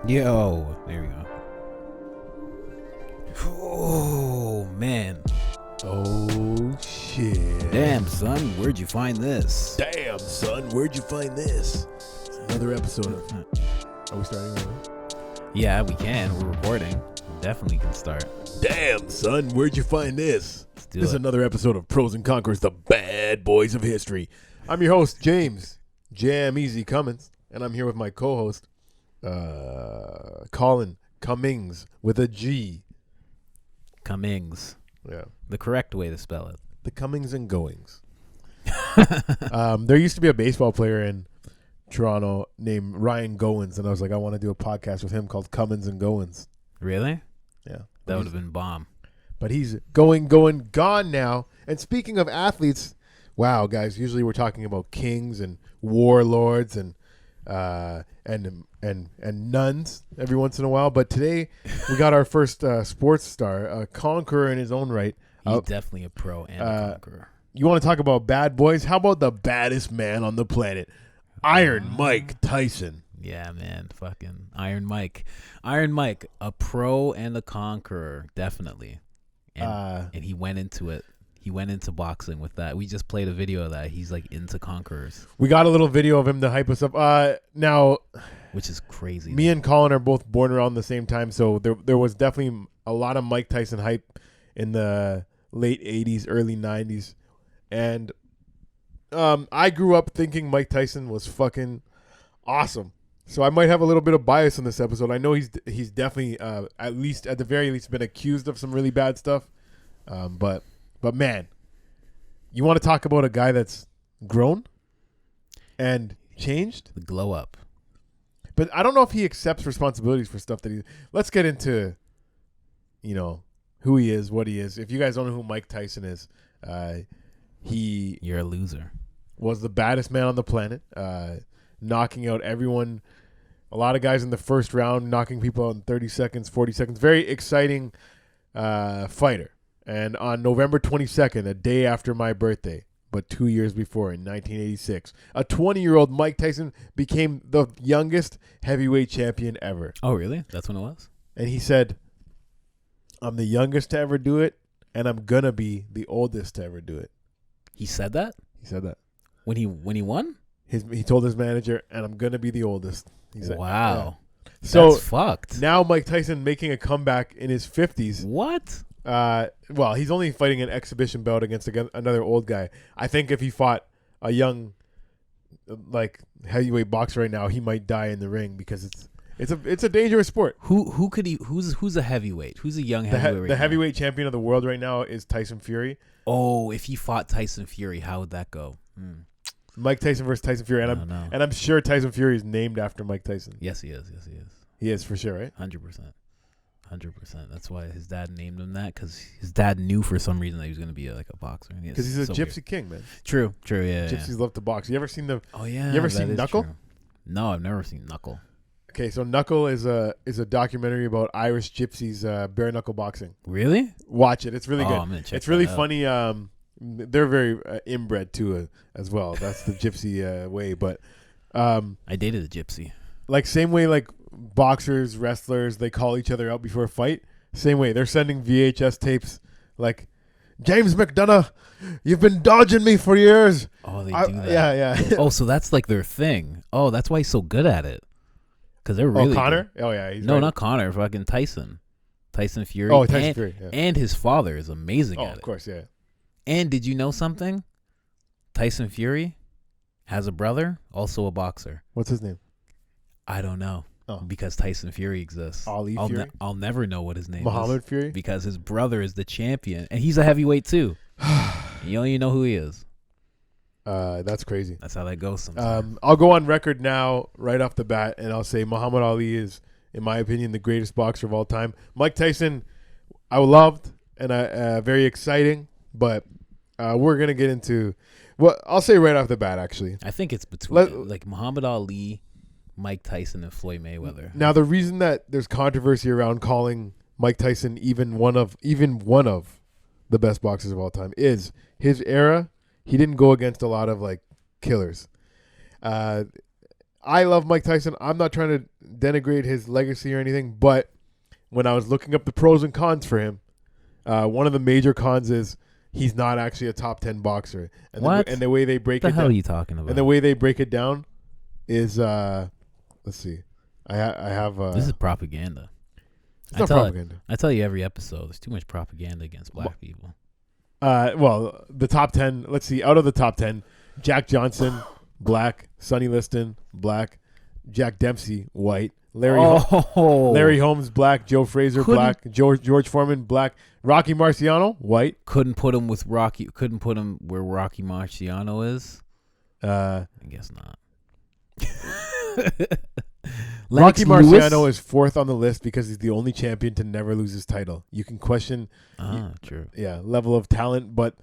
Yo, there we go. Oh, man. Oh, shit. Damn, son, where'd you find this? Damn, son, where'd you find this? It's another episode of... Are we starting right? Yeah, we can. We're recording. We definitely can start. Damn, son, where'd you find this? Let's do This is it. another episode of Pros and Conquerors, the bad boys of history. I'm your host, James Jam Easy Cummins, and I'm here with my co-host, Colin Cummings with a G. Cummings. Yeah. The correct way to spell it. The comings and goings. There used to be a baseball player in Toronto named Ryan Goins, and I was like, I want to do a podcast with him called Cummins and Goins. Really? Yeah. That would have been bomb. But he's gone now. And speaking of athletes, wow, guys, usually we're talking about kings and warlords and nuns every once in a while. But today we got our first sports star, a conqueror in his own right. He's definitely a pro and a conqueror. You want to talk about bad boys? How about the baddest man on the planet, Iron Mike Tyson? Yeah, man. Fucking Iron Mike. Iron Mike, a pro and a conqueror, definitely. And he went into it. He went into boxing with that. We just played a video of that. He's like into Conquerors. We got a little video of him to hype us up. Now, which is crazy. Me and Colin are both born around the same time, so there was definitely a lot of Mike Tyson hype in the late 80s, early 90s. And I grew up thinking Mike Tyson was fucking awesome. So I might have a little bit of bias on this episode. I know he's definitely at the very least been accused of some really bad stuff. But man, you want to talk about a guy that's grown and changed? The glow up. But I don't know if he accepts responsibilities for stuff that he... Let's get into, who he is, what he is. If you guys don't know who Mike Tyson is, You're a loser. Was the baddest man on the planet, knocking out everyone. A lot of guys in the first round, knocking people out in 30 seconds, 40 seconds. Very exciting fighter. And on November 22nd, a day after my birthday, but 2 years before, in 1986, a 20-year-old Mike Tyson became the youngest heavyweight champion ever. Oh, really? That's when it was? And he said, I'm the youngest to ever do it, and I'm going to be the oldest to ever do it. He said that? He said that. When he won? He told his manager, and I'm going to be the oldest. He said, wow. Yeah. So that's fucked. Now Mike Tyson making a comeback in his 50s. What? Well, he's only fighting an exhibition belt against another old guy. I think if he fought a young, heavyweight boxer right now, he might die in the ring because it's a dangerous sport. Who's a heavyweight? Who's a young heavyweight? The heavyweight champion of the world right now is Tyson Fury. Oh, if he fought Tyson Fury, how would that go? Mike Tyson versus Tyson Fury, and I'm sure Tyson Fury is named after Mike Tyson. Yes, he is. Yes, he is. He is for sure, right? 100%. That's why his dad named him that, because his dad knew for some reason that he was going to be a boxer. Because he's a gypsy king, man. True, yeah. Gypsies love to box. You ever seen the? Oh yeah. You ever seen Knuckle? True. No, I've never seen Knuckle. Okay, so Knuckle is a documentary about Irish gypsies bare knuckle boxing. Really? Watch it. It's really good. I'm gonna check it's really that out. funny. They're very inbred too, as well. That's the gypsy way. But I dated a gypsy. Same way boxers, wrestlers, they call each other out before a fight. Same way, they're sending VHS tapes James McDonough, you've been dodging me for years. Oh, they do that. Yeah. Oh, so that's their thing. Oh, that's why he's so good at it. Because they're really Connor? good. Oh, yeah. Not Connor. Fucking Tyson. Tyson Fury. Oh, Tyson Fury. Yeah. And his father is amazing at it. Oh, of course, yeah. And did you know something? Tyson Fury has a brother, also a boxer. What's his name? I don't know. Oh. Because Tyson Fury exists. Ali Fury? I'll never know what his name is. Muhammad Fury? Because his brother is the champion. And he's a heavyweight too. You don't even know who he is. That's crazy. That's how that goes sometimes. I'll go on record now, right off the bat, and I'll say Muhammad Ali is, in my opinion, the greatest boxer of all time. Mike Tyson, I loved and very exciting, but we're going to get into... Well, I'll say right off the bat, actually. I think it's between Muhammad Ali, Mike Tyson, and Floyd Mayweather. Now, the reason that there's controversy around calling Mike Tyson even one of the best boxers of all time is his era. He didn't go against a lot of killers. I love Mike Tyson. I'm not trying to denigrate his legacy or anything, but when I was looking up the pros and cons for him, one of the major cons is he's not actually a top 10 boxer. And What? The way they break What it the hell down, are you talking about? and the way they break it down is, let's see. I have. This is propaganda. It's not propaganda. I tell you every episode, there's too much propaganda against black people. Well, the top 10, let's see, out of the top 10, Jack Johnson, black, Sonny Liston, black, Jack Dempsey, white, Larry Holmes, black, Joe Frazier, black, George Foreman, black, Rocky Marciano, white. Couldn't put him where Rocky Marciano is. I guess not. Rocky Marciano is fourth on the list because he's the only champion to never lose his title. You can question, true. Yeah, level of talent, but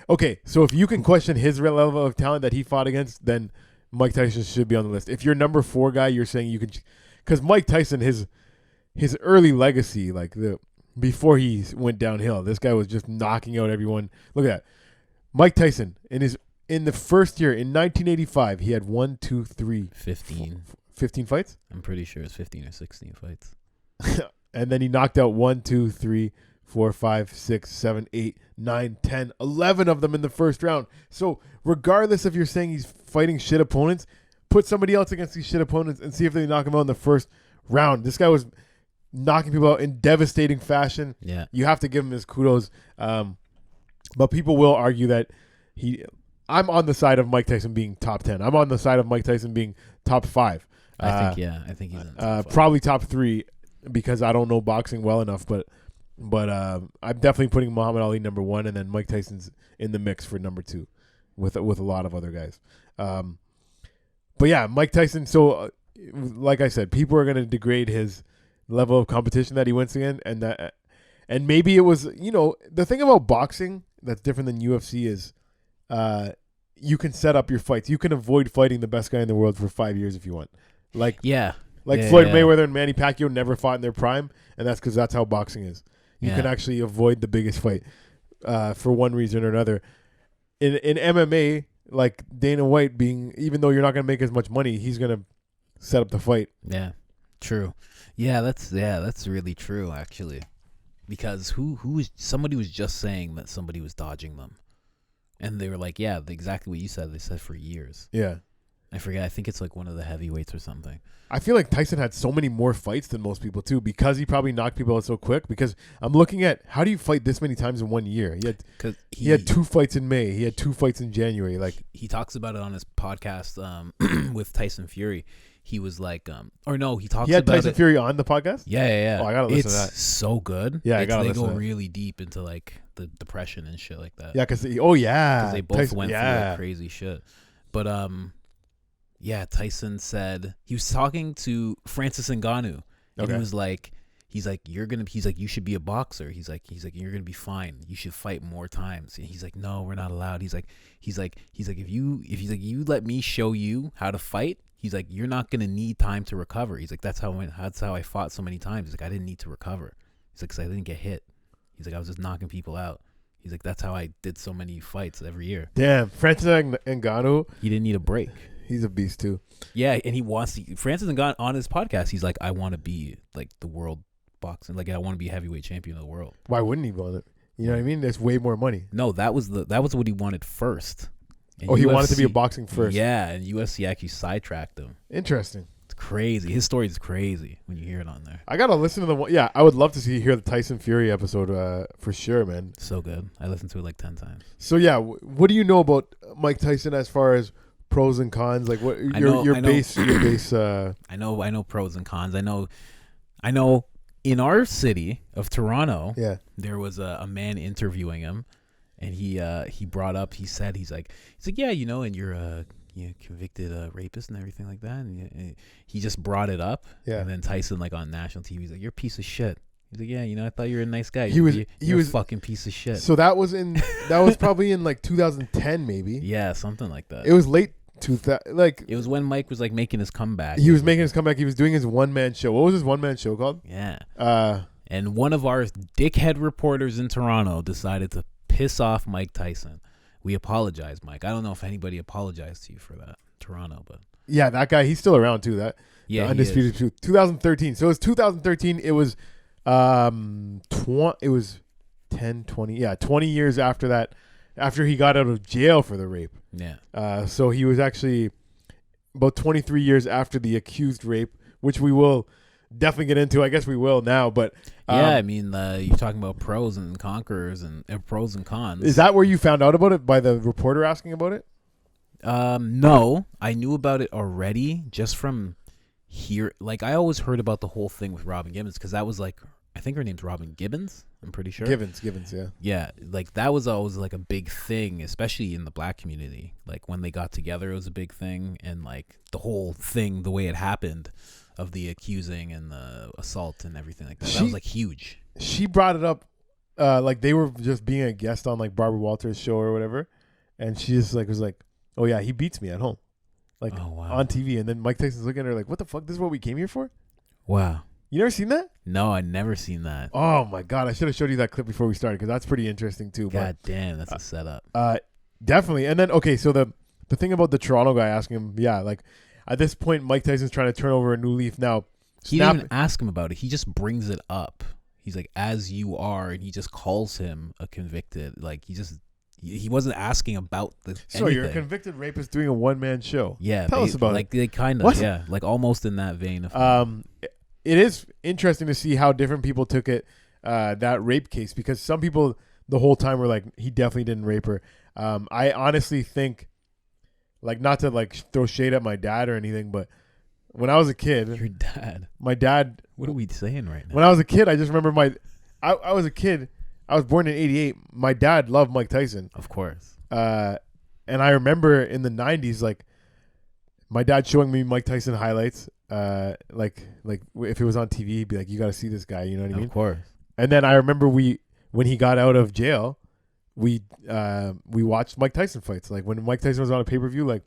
okay. So if you can question his level of talent that he fought against, then Mike Tyson should be on the list. If you're number 4 guy, you're saying you can, because Mike Tyson, his early legacy, like before he went downhill, this guy was just knocking out everyone. Look at that, Mike Tyson in the first year in 1985, he had 15 fights? I'm pretty sure it's 15 or 16 fights. And then he knocked out 1, 2, 3, 4, 5, 6, 7, 8, 9, 10, 11 of them in the first round. So regardless if you're saying he's fighting shit opponents, put somebody else against these shit opponents and see if they knock him out in the first round. This guy was knocking people out in devastating fashion. Yeah. You have to give him his kudos. But people will argue that I'm on the side of Mike Tyson being top 10. I'm on the side of Mike Tyson being top 5. I think he's in the top 5. Probably top 3 because I don't know boxing well enough, but I'm definitely putting Muhammad Ali number 1, and then Mike Tyson's in the mix for number 2 with a lot of other guys. But yeah, Mike Tyson. So like I said, people are going to degrade his level of competition that he went against, and maybe it was, the thing about boxing that's different than UFC is you can set up your fights. You can avoid fighting the best guy in the world for 5 years if you want. Floyd Mayweather and Manny Pacquiao never fought in their prime, and that's because that's how boxing is. You can actually avoid the biggest fight for one reason or another. In MMA, like Dana White even though you're not going to make as much money, he's going to set up the fight. Yeah, true. Yeah, that's really true actually, because somebody was just saying that somebody was dodging them, and they were like, yeah, exactly what you said. They said for years. Yeah. I forget. I think it's like one of the heavyweights or something. I feel like Tyson had so many more fights than most people too, because he probably knocked people out so quick. Because I'm looking at, how do you fight this many times in 1 year? He had 2 fights in May. He had 2 fights in January. Like he talks about it on his podcast with Tyson Fury. He was like, he had Tyson Fury on the podcast. Yeah. Oh, I gotta listen to that. It's so good. Yeah, I gotta listen. They go really deep into like the depression and shit like that. Yeah, because they both Tyson went through like crazy shit. But Tyson said he was talking to Francis Ngannou, and he was like, you should be a boxer. He's like, you're gonna be fine. You should fight more times. And he's like, no, we're not allowed. He's like, if you let me show you how to fight, he's like, you're not gonna need time to recover. He's like, that's how I fought so many times. He's like, I didn't need to recover. He's like, 'cause I didn't get hit. He's like, I was just knocking people out. He's like, that's how I did so many fights every year. Damn, Francis Ngannou. He didn't need a break. He's a beast too. Yeah, and he wants to. Francis Ngannou on his podcast, he's like, I want to be like the world boxing. Like, I want to be heavyweight champion of the world. Why wouldn't he want it? You know what I mean? There's way more money. No, that was what he wanted first. And he wanted to be a boxing first. Yeah, and UFC actually sidetracked him. Interesting. It's crazy. His story is crazy when you hear it on there. I gotta listen to the one. Yeah, I would love to hear the Tyson Fury episode for sure, man. So good. I listened to it like 10 times. So yeah, what do you know about Mike Tyson as far as pros and cons? Like what your base. I know pros and cons. I know in our city of Toronto, there was a man interviewing him, and he said he's like yeah, and you're a convicted rapist and everything like that, and he just brought it up, and then Tyson, like on national TV, he's like, you're a piece of shit. He's like, yeah, I thought you were a nice guy. He was a fucking piece of shit. So that was probably in like 2010 maybe. Yeah, something like that. It was late 2000. Like it was when Mike was like making his comeback. He was making his comeback. He was doing his one-man show. What was his one-man show called? Yeah. And one of our dickhead reporters in Toronto decided to piss off Mike Tyson. We apologize, Mike. I don't know if anybody apologized to you for that, Toronto, but Yeah, that guy. He's still around too. That Yeah, the Undisputed Truth. 2013. So it was 2013. It was it was 10, 20. Yeah, 20 years after that. After he got out of jail for the rape. Yeah. So he was actually about 23 years after the accused rape, which we will definitely get into. I guess we will now. But yeah, I mean, you're talking about pros and conquerors and pros and cons. Is that where you found out about it by the reporter asking about it? No, I knew about it already just from here. Like, I always heard about the whole thing with Robin Gibbons because that was like, I think her name's Robin Gibbons. I'm pretty sure. Gibbons, yeah. Yeah, like that was always like a big thing, especially in the black community. Like when they got together, it was a big thing, and like the whole thing, the way it happened, of the accusing and the assault and everything like that. That was like huge. She brought it up, like they were just being a guest on like Barbara Walters' show or whatever, and she just like was like, "Oh yeah, he beats me at home," like on TV, and then Mike Tyson's looking at her like, "What the fuck? This is what we came here for?" Wow. You never seen that? No, I never seen that. Oh my god, I should have showed you that clip before we started because that's pretty interesting too. God damn, that's a setup. Definitely. And then okay, so the thing about the Toronto guy asking him, yeah, like at this point, Mike Tyson's trying to turn over a new leaf now. He didn't even ask him about it. He just brings it up. He's like, "As you are," and he just calls him a convicted. Like he wasn't asking about the. So anything. You're a convicted rapist doing a one-man show. Yeah, tell us about like, it. Like they kind of, yeah, like almost in that vein of. It is interesting to see how different people took it, that rape case, because some people the whole time were like, he definitely didn't rape her. I honestly think, like, not to like throw shade at my dad or anything, but when I was a kid, your dad, my dad. What are we saying right now? When I was a kid, I just remember I was a kid. I was born in '88. My dad loved Mike Tyson, of course. And I remember in the '90s, like, my dad showing me Mike Tyson highlights. Like if it was on TV, he'd be like, "You got to see this guy," you know what I mean? Of course. And then I remember when he got out of jail, we watched Mike Tyson fights. Like when Mike Tyson was on a pay-per-view, like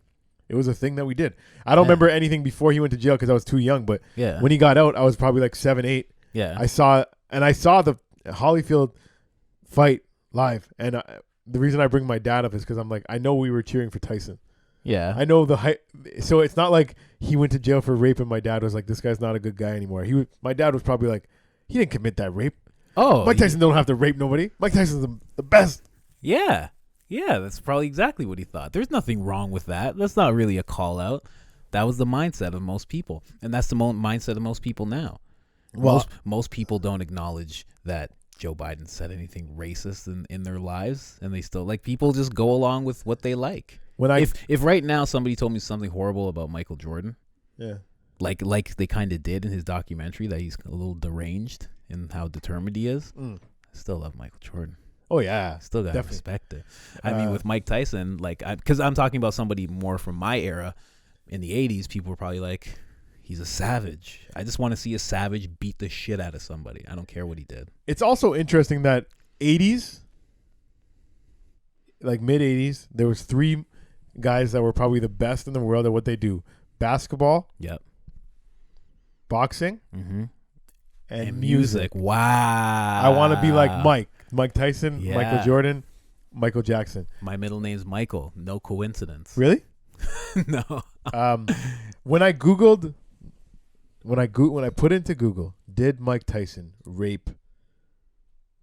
it was a thing that we did. I don't remember anything before he went to jail because I was too young. But when he got out, I was probably like 7, 8. Yeah, I saw the Holyfield fight live, and the reason I bring my dad up is because I'm like, I know we were cheering for Tyson. Yeah, I know so it's not like he went to jail for rape and my dad was like, this guy's not a good guy anymore. My dad was probably like, he didn't commit that rape. Oh, Mike Tyson don't have to rape nobody. Mike Tyson's the best. Yeah, that's probably exactly what he thought. There's nothing wrong with that. That's not really a call out. That was the mindset of most people, and that's the mindset of most people now. Well, most people don't acknowledge that Joe Biden said anything racist in their lives, and they still, like, people just go along with what they like. If right now somebody told me something horrible about Michael Jordan, yeah, like they kind of did in his documentary, that he's a little deranged in how determined he is, I still love Michael Jordan. Oh yeah, still gotta respect it. I mean, with Mike Tyson, like, because I'm talking about somebody more from my era. In the 80s, people were probably like, he's a savage. I just want to see a savage beat the shit out of somebody. I don't care what he did. It's also interesting that 80s, like mid 80s, there was 3 guys that were probably the best in the world at what they do: basketball, yep, boxing, and music. Wow. I want to be like Mike Tyson, Michael Jordan, Michael Jackson. My middle name's Michael. No coincidence. Really? No. When I put into Google, did Mike Tyson rape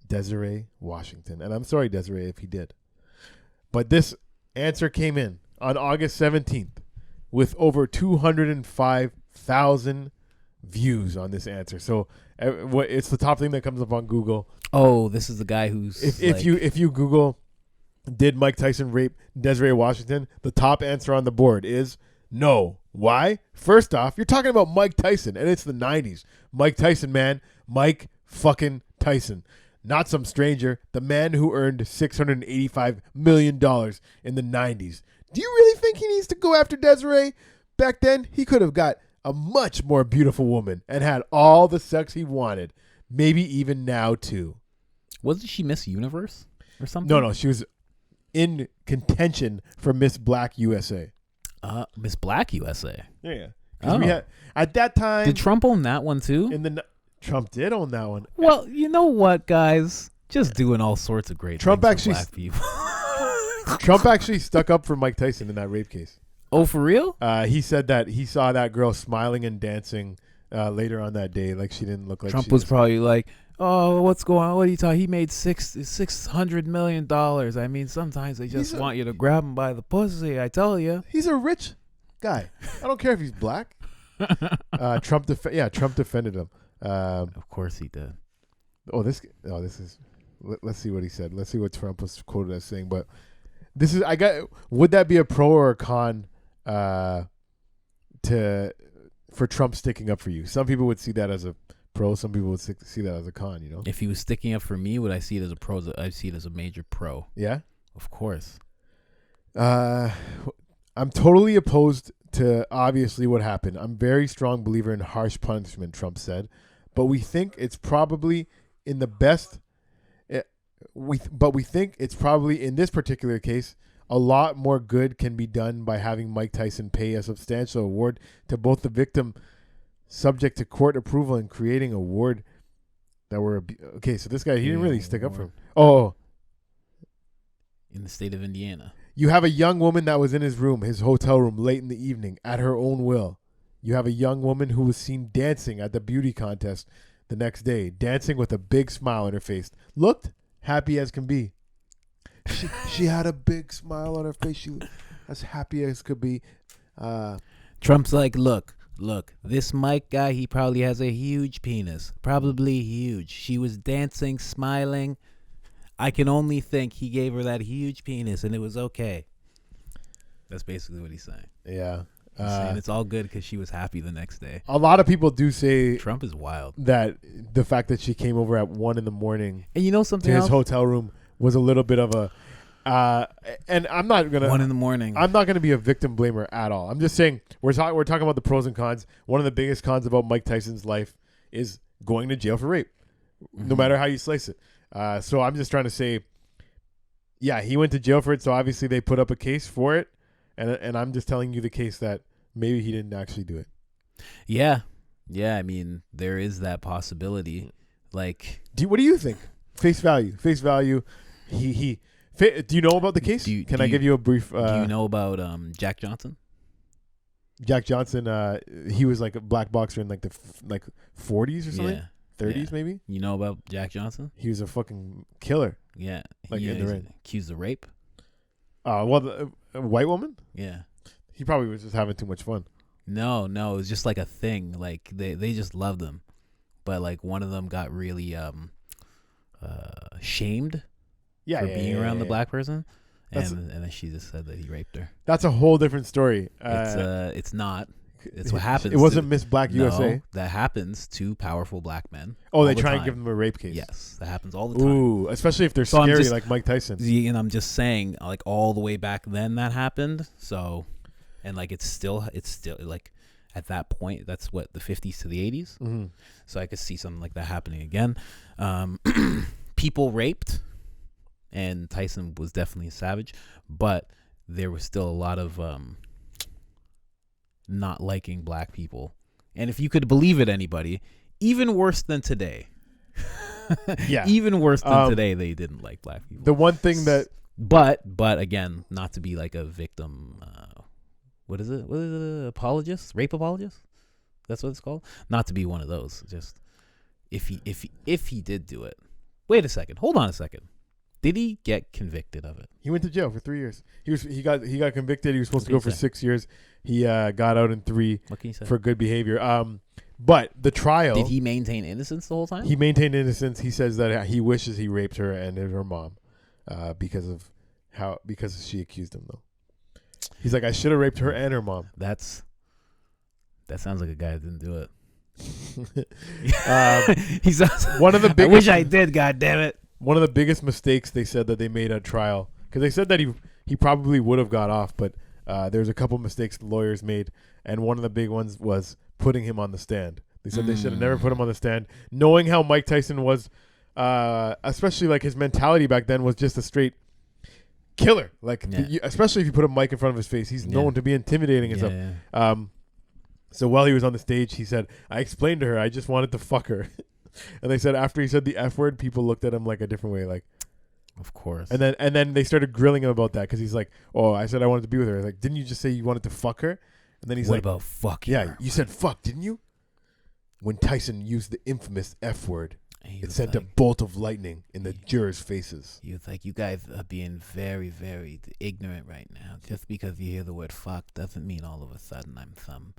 Desiree Washington? And I'm sorry, Desiree, if he did. But this answer came in on August 17th with over 205,000 views on this answer. So it's the top thing that comes up on Google. Oh, this is the guy who's if you Google, did Mike Tyson rape Desiree Washington? The top answer on the board is no. Why? First off, you're talking about Mike Tyson, and it's the 90s. Mike Tyson, man. Mike fucking Tyson. Not some stranger. The man who earned $685 million in the 90s. Do you really think he needs to go after Desiree? Back then, he could have got a much more beautiful woman and had all the sex he wanted. Maybe even now, too. Wasn't she Miss Universe or something? No. She was in contention for Miss Black USA. Miss Black USA. Yeah. We had, at that time. Did Trump own that one too? Trump did own that one. Well, you know what, guys? Just doing all sorts of great things for black people. Trump actually stuck up for Mike Tyson in that rape case. Oh, for real? He said that he saw that girl smiling and dancing later on that day. Like she didn't look like Trump she was probably like, "Oh, what's going on? What are you talking? He made $600 million. I mean, sometimes they just want you to grab him by the pussy. I tell you." He's a rich guy. I don't care if he's black. Trump defended him. Of course he did. This is. Let's see what he said. Let's see what Trump was quoted as saying. But would that be a pro or a con for Trump sticking up for you? Some people would see that as a pro. Some people would see that as a con. You know, if he was sticking up for me, would I see it as a pro? I see it as a major pro. Yeah, of course. I'm totally opposed to obviously what happened. I'm a very strong believer in harsh punishment, Trump said, but we think it's probably in the best. We think it's probably in this particular case a lot more good can be done by having Mike Tyson pay a substantial award to both the victim, subject to court approval, and creating a award that were okay. So this guy, he didn't really stick up for him. Oh, in the state of Indiana, you have a young woman that was in his room, his hotel room, late in the evening at her own will. You have a young woman who was seen dancing at the beauty contest the next day, dancing with a big smile on her face. Looked happy as can be. She had a big smile on her face. She was as happy as could be. Trump's like, look, this Mike guy, he probably has a huge penis. Probably huge. She was dancing, smiling. I can only think he gave her that huge penis and it was okay. That's basically what he's saying. Yeah. He's saying it's all good because she was happy the next day. A lot of people do say Trump is wild. That the fact that she came over at 1 a.m. and you know something to else? his hotel room was a little bit of a and I'm not gonna 1 a.m. I'm not gonna be a victim blamer at all. I'm just saying we're talking about the pros and cons. One of the biggest cons about Mike Tyson's life is going to jail for rape, no matter how you slice it. So I'm just trying to say, yeah, he went to jail for it. So obviously they put up a case for it, and I'm just telling you the case that maybe he didn't actually do it. Yeah. I mean, there is that possibility. Like, what do you think? Face value. Do you know about the case? Can I give you a brief? Do you know about Jack Johnson? Jack Johnson, he was like a black boxer in like the 40s or something, 30s maybe. You know about Jack Johnson? He was a fucking killer. Yeah, like in the ring. Accused of rape. Well, a white woman. Yeah, he probably was just having too much fun. No, it was just like a thing. Like they just loved him, but like one of them got really shamed. For being around the black person, and then she just said that he raped her. That's a whole different story. It's not. It's what happens. It wasn't Miss Black USA. No, that happens to powerful black men. Oh, they try and give them a rape case. Yes, that happens all the time. Ooh, especially if they're scary like Mike Tyson. And I'm just saying, like all the way back then that happened. So, and like it's still like at that point. That's what the 50s to the 80s. Mm-hmm. So I could see something like that happening again. People raped. And Tyson was definitely a savage, but there was still a lot of not liking black people. And if you could believe it, anybody, even worse than today. Yeah. Even worse than today, they didn't like black people. The one thing that... But again, not to be like a victim... What is it? Apologist? Rape apologist? That's what it's called? Not to be one of those. Just if he did do it. Wait a second. Hold on a second. Did he get convicted of it? He went to jail for 3 years. He got convicted. He was supposed to go for 6 years. He got out in 3 for good behavior. But the trial... Did he maintain innocence the whole time? He maintained innocence. He says that he wishes he raped her and her mom because she accused him, though. He's like, I should have raped her and her mom. That sounds like a guy that didn't do it. He sounds one of the biggest... I wish I did, God damn it. One of the biggest mistakes they said that they made at trial, because they said that he probably would have got off, but there's a couple mistakes the lawyers made, and one of the big ones was putting him on the stand. They said they should have never put him on the stand, knowing how Mike Tyson was, especially like his mentality back then was just a straight killer. Like especially if you put a mic in front of his face, he's known to be intimidating and stuff. Yeah. So while he was on the stage, he said, "I explained to her I just wanted to fuck her." And they said after he said the F word, people looked at him like a different way, like, Of course. And then they started grilling him about that because he's like, "Oh, I said I wanted to be with her." Like, didn't you just say you wanted to fuck her? And then he's what like, about fuck "Yeah, her? you said fuck, didn't you?" When Tyson used the infamous F word, it sent a bolt of lightning in the jurors' faces. He was like, "You guys are being very, very ignorant right now. Just because you hear the word fuck doesn't mean all of a sudden I'm some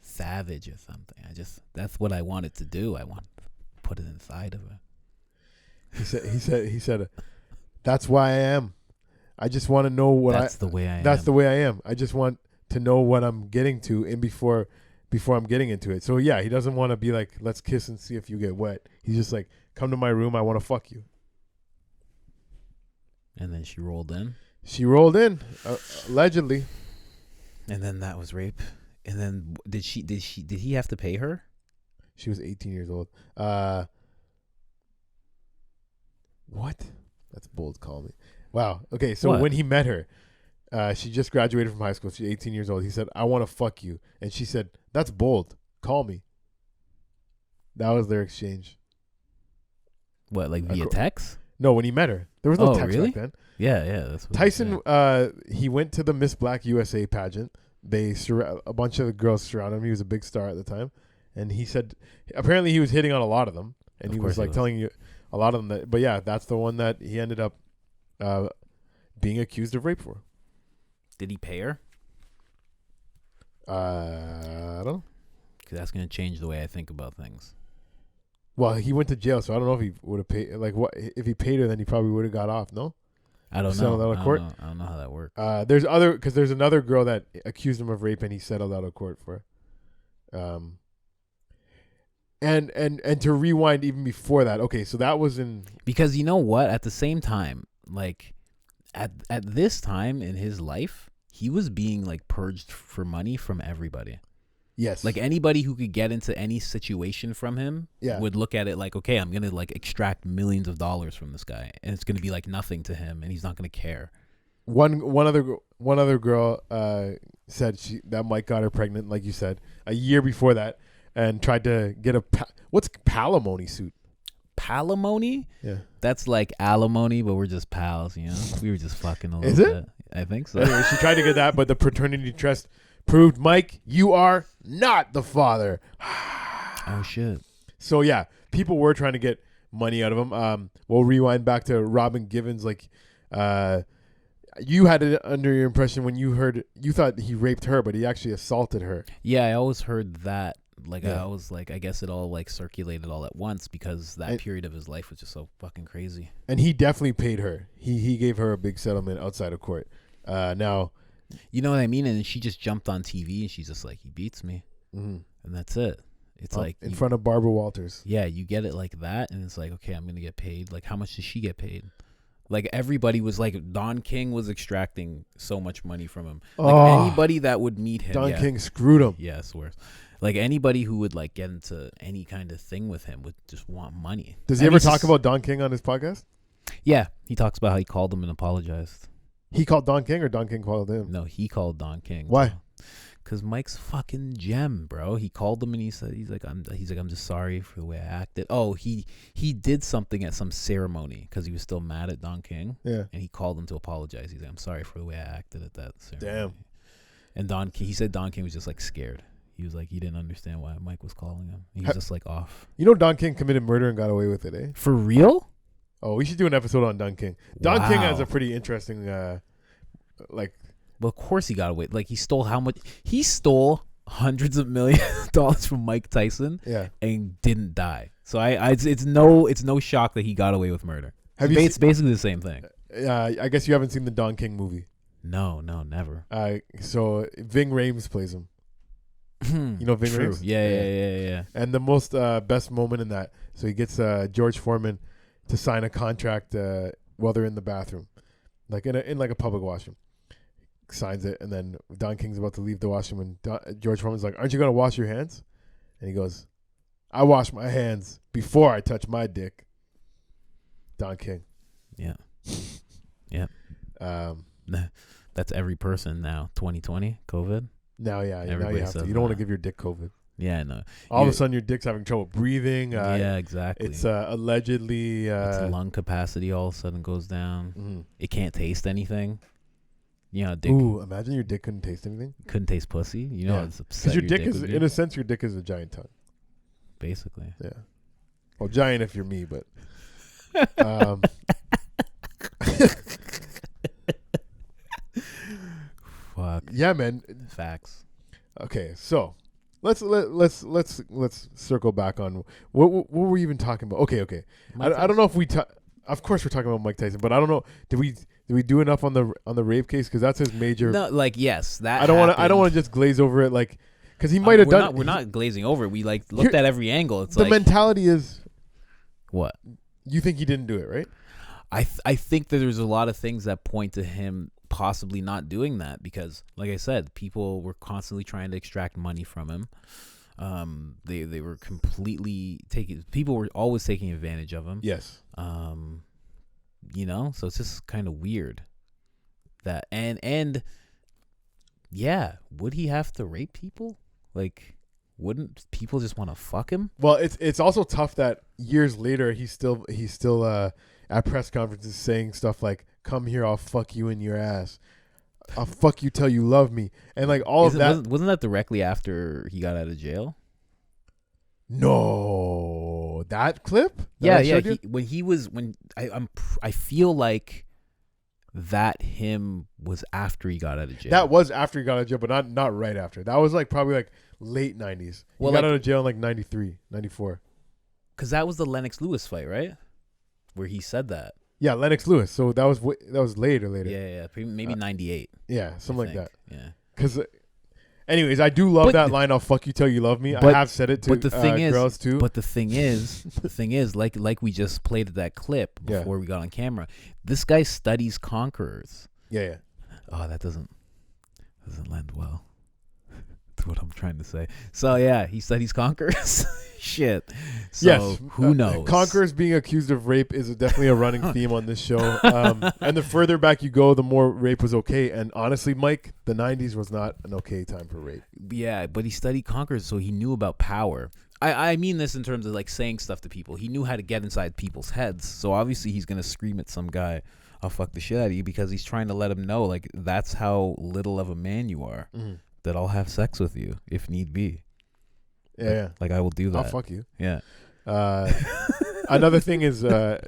savage or something. That's what I wanted to do. I want to put it inside of her." He said, "That's why I am. I just want to know what That's the way I am. That's the way I am. I just want to know what I'm getting to and before I'm getting into it." So yeah, he doesn't want to be like, "Let's kiss and see if you get wet." He's just like, "Come to my room. I want to fuck you." And then she rolled in. She rolled in, allegedly. And then that was rape. And then did he have to pay her? She was 18 years old. What? That's bold. Call me. Wow. Okay. So What? when he met her, she just graduated from high school. She's 18 years old. He said, "I want to fuck you," and she said, "That's bold. Call me." That was their exchange. What, like via text? No, when he met her, there was no text really? back then. Yeah. That's what Tyson, he went to the Miss Black USA pageant. A bunch of the girls surrounded him. He was a big star at the time, and he said, apparently he was hitting on a lot of them, and he was like telling you a lot of them that. But yeah, that's the one that he ended up being accused of rape for. Did he pay her? I don't know. Because that's going to change the way I think about things. Well, he went to jail, so I don't know if he would have paid. Like, what if he paid her? Then he probably would have got off. No, I don't know. Settled out of court. I don't know how that works. There's another girl that accused him of rape, and he settled out of court for. And to rewind even before that. Okay, so that was in because you know what? At the same time, like at this time in his life, he was being like purged for money from everybody. Yes. Like anybody who could get into any situation from him would look at it like, okay, I'm going to like extract millions of dollars from this guy, and it's going to be like nothing to him, and he's not going to care. One other girl said that Mike got her pregnant, like you said, a year before that, and tried to get what's palimony suit? Palimony? Yeah. That's like alimony, but we're just pals, you know? We were just fucking a little Is bit. I think so. Anyway, she tried to get that, but the paternity test proved, Mike, you are not the father. Oh, shit. So, yeah, people were trying to get money out of him. We'll rewind back to Robin Givens. Like, you had it under your impression when you thought he raped her, but he actually assaulted her. Yeah, I always heard that. Like, I was like, I guess it all like circulated all at once because that period of his life was just so fucking crazy. And he definitely paid her. He gave her a big settlement outside of court. Now, you know what I mean? And she just jumped on TV and she's just like, he beats me. Mm-hmm. And that's it. It's like in front of Barbara Walters. Yeah, you get it like that. And it's like, okay, I'm going to get paid. Like, how much does she get paid? Like, everybody was like, Don King was extracting so much money from him. Like, anybody that would meet him. Don King screwed him. Yeah, it's worse. Like, anybody who would like get into any kind of thing with him would just want money. Does he ever talk about Don King on his podcast? Yeah, he talks about how he called him and apologized. He called Don King, or Don King called him? No, he called Don King. Why? Because Mike's fucking gem, bro. He called him and he said, he's like, I'm just sorry for the way I acted. Oh, he did something at some ceremony because he was still mad at Don King. Yeah. And he called him to apologize. He's like, I'm sorry for the way I acted at that ceremony. Damn. And he said Don King was just like scared. He was like, he didn't understand why Mike was calling him. He was just like off. You know, Don King committed murder and got away with it, eh? For real? Oh, we should do an episode on Don King. Don King has a pretty interesting, Well, of course he got away. Like, he stole how much? He stole hundreds of millions of dollars from Mike Tyson. Yeah. And didn't die. So it's no shock that he got away with murder. It's basically the same thing. I guess you haven't seen the Don King movie. No, never. So Ving Rhames plays him. You know Ving Rhames? Yeah. And the most best moment in that, so he gets George Foreman to sign a contract while they're in the bathroom, like in like a public washroom. Signs it, and then Don King's about to leave the washroom, and George Foreman's like, "Aren't you gonna wash your hands?" And he goes, "I wash my hands before I touch my dick." Don King. Yeah. That's every person now. 2020, COVID. Now, yeah, now Everybody you have to. says You don't want to that. give your dick COVID. Yeah, no. All of a sudden, your dick's having trouble breathing. Yeah, exactly. It's allegedly its lung capacity all of a sudden goes down. Mm-hmm. It can't taste anything. You know, dick. Ooh, imagine your dick couldn't taste anything. Couldn't taste pussy. You know, it's upset. Because your dick is, in a sense, your dick is a giant tongue. Basically. Yeah. Well, giant if you're me, but. Fuck. Yeah, man. Facts. Okay, so let's circle back on what were we even talking about? Okay. I don't know if we. Of course, we're talking about Mike Tyson, but I don't know. Did we do enough on the rape case? Because that's his major. No, like yes, that. I don't want to just glaze over it, like because he might have done. We're not glazing over it. We like looked at every angle. It's the like mentality is. What? You think he didn't do it, right? I think that there's a lot of things that point to him possibly not doing that because, like I said, people were constantly trying to extract money from him. They were completely people were always taking advantage of him. Yes. You know, so it's just kind of weird that and yeah, would he have to rape people? Like, wouldn't people just want to fuck him? Well, it's also tough that years later he's still at press conferences saying stuff like, "Come here, I'll fuck you in your ass. I'll fuck you till you love me," and like all of that. Wasn't that directly after he got out of jail? No, that clip. Yeah. I feel like that him was after he got out of jail. That was after he got out of jail, but not right after. That was like probably like late 90s. He got out of jail in like 93, 94. Because that was the Lennox Lewis fight, right? Where he said that. Yeah, Lennox Lewis. So that was later. Yeah. Maybe 98. Yeah, something like that. Yeah. Because, anyways, I do love that line. I'll fuck you till you love me. I have said it to girls too. But the thing is, like we just played that clip before we got on camera. This guy studies Conquerors. Yeah. Oh, that doesn't lend well to what I'm trying to say. So yeah, he studies Conquerors. Shit. So yes. Who knows? Conquerors being accused of rape is definitely a running theme on this show. And the further back you go, the more rape was okay. And honestly, Mike, the 90s was not an okay time for rape. Yeah, but he studied Conquerors, so he knew about power. I mean this in terms of like saying stuff to people. He knew how to get inside people's heads. So obviously he's going to scream at some guy, "I'll fuck the shit out of you," because he's trying to let him know, like, that's how little of a man you are. Mm-hmm. That I'll have sex with you if need be. Yeah. Like I will do that. I'll fuck you. Yeah. Another thing is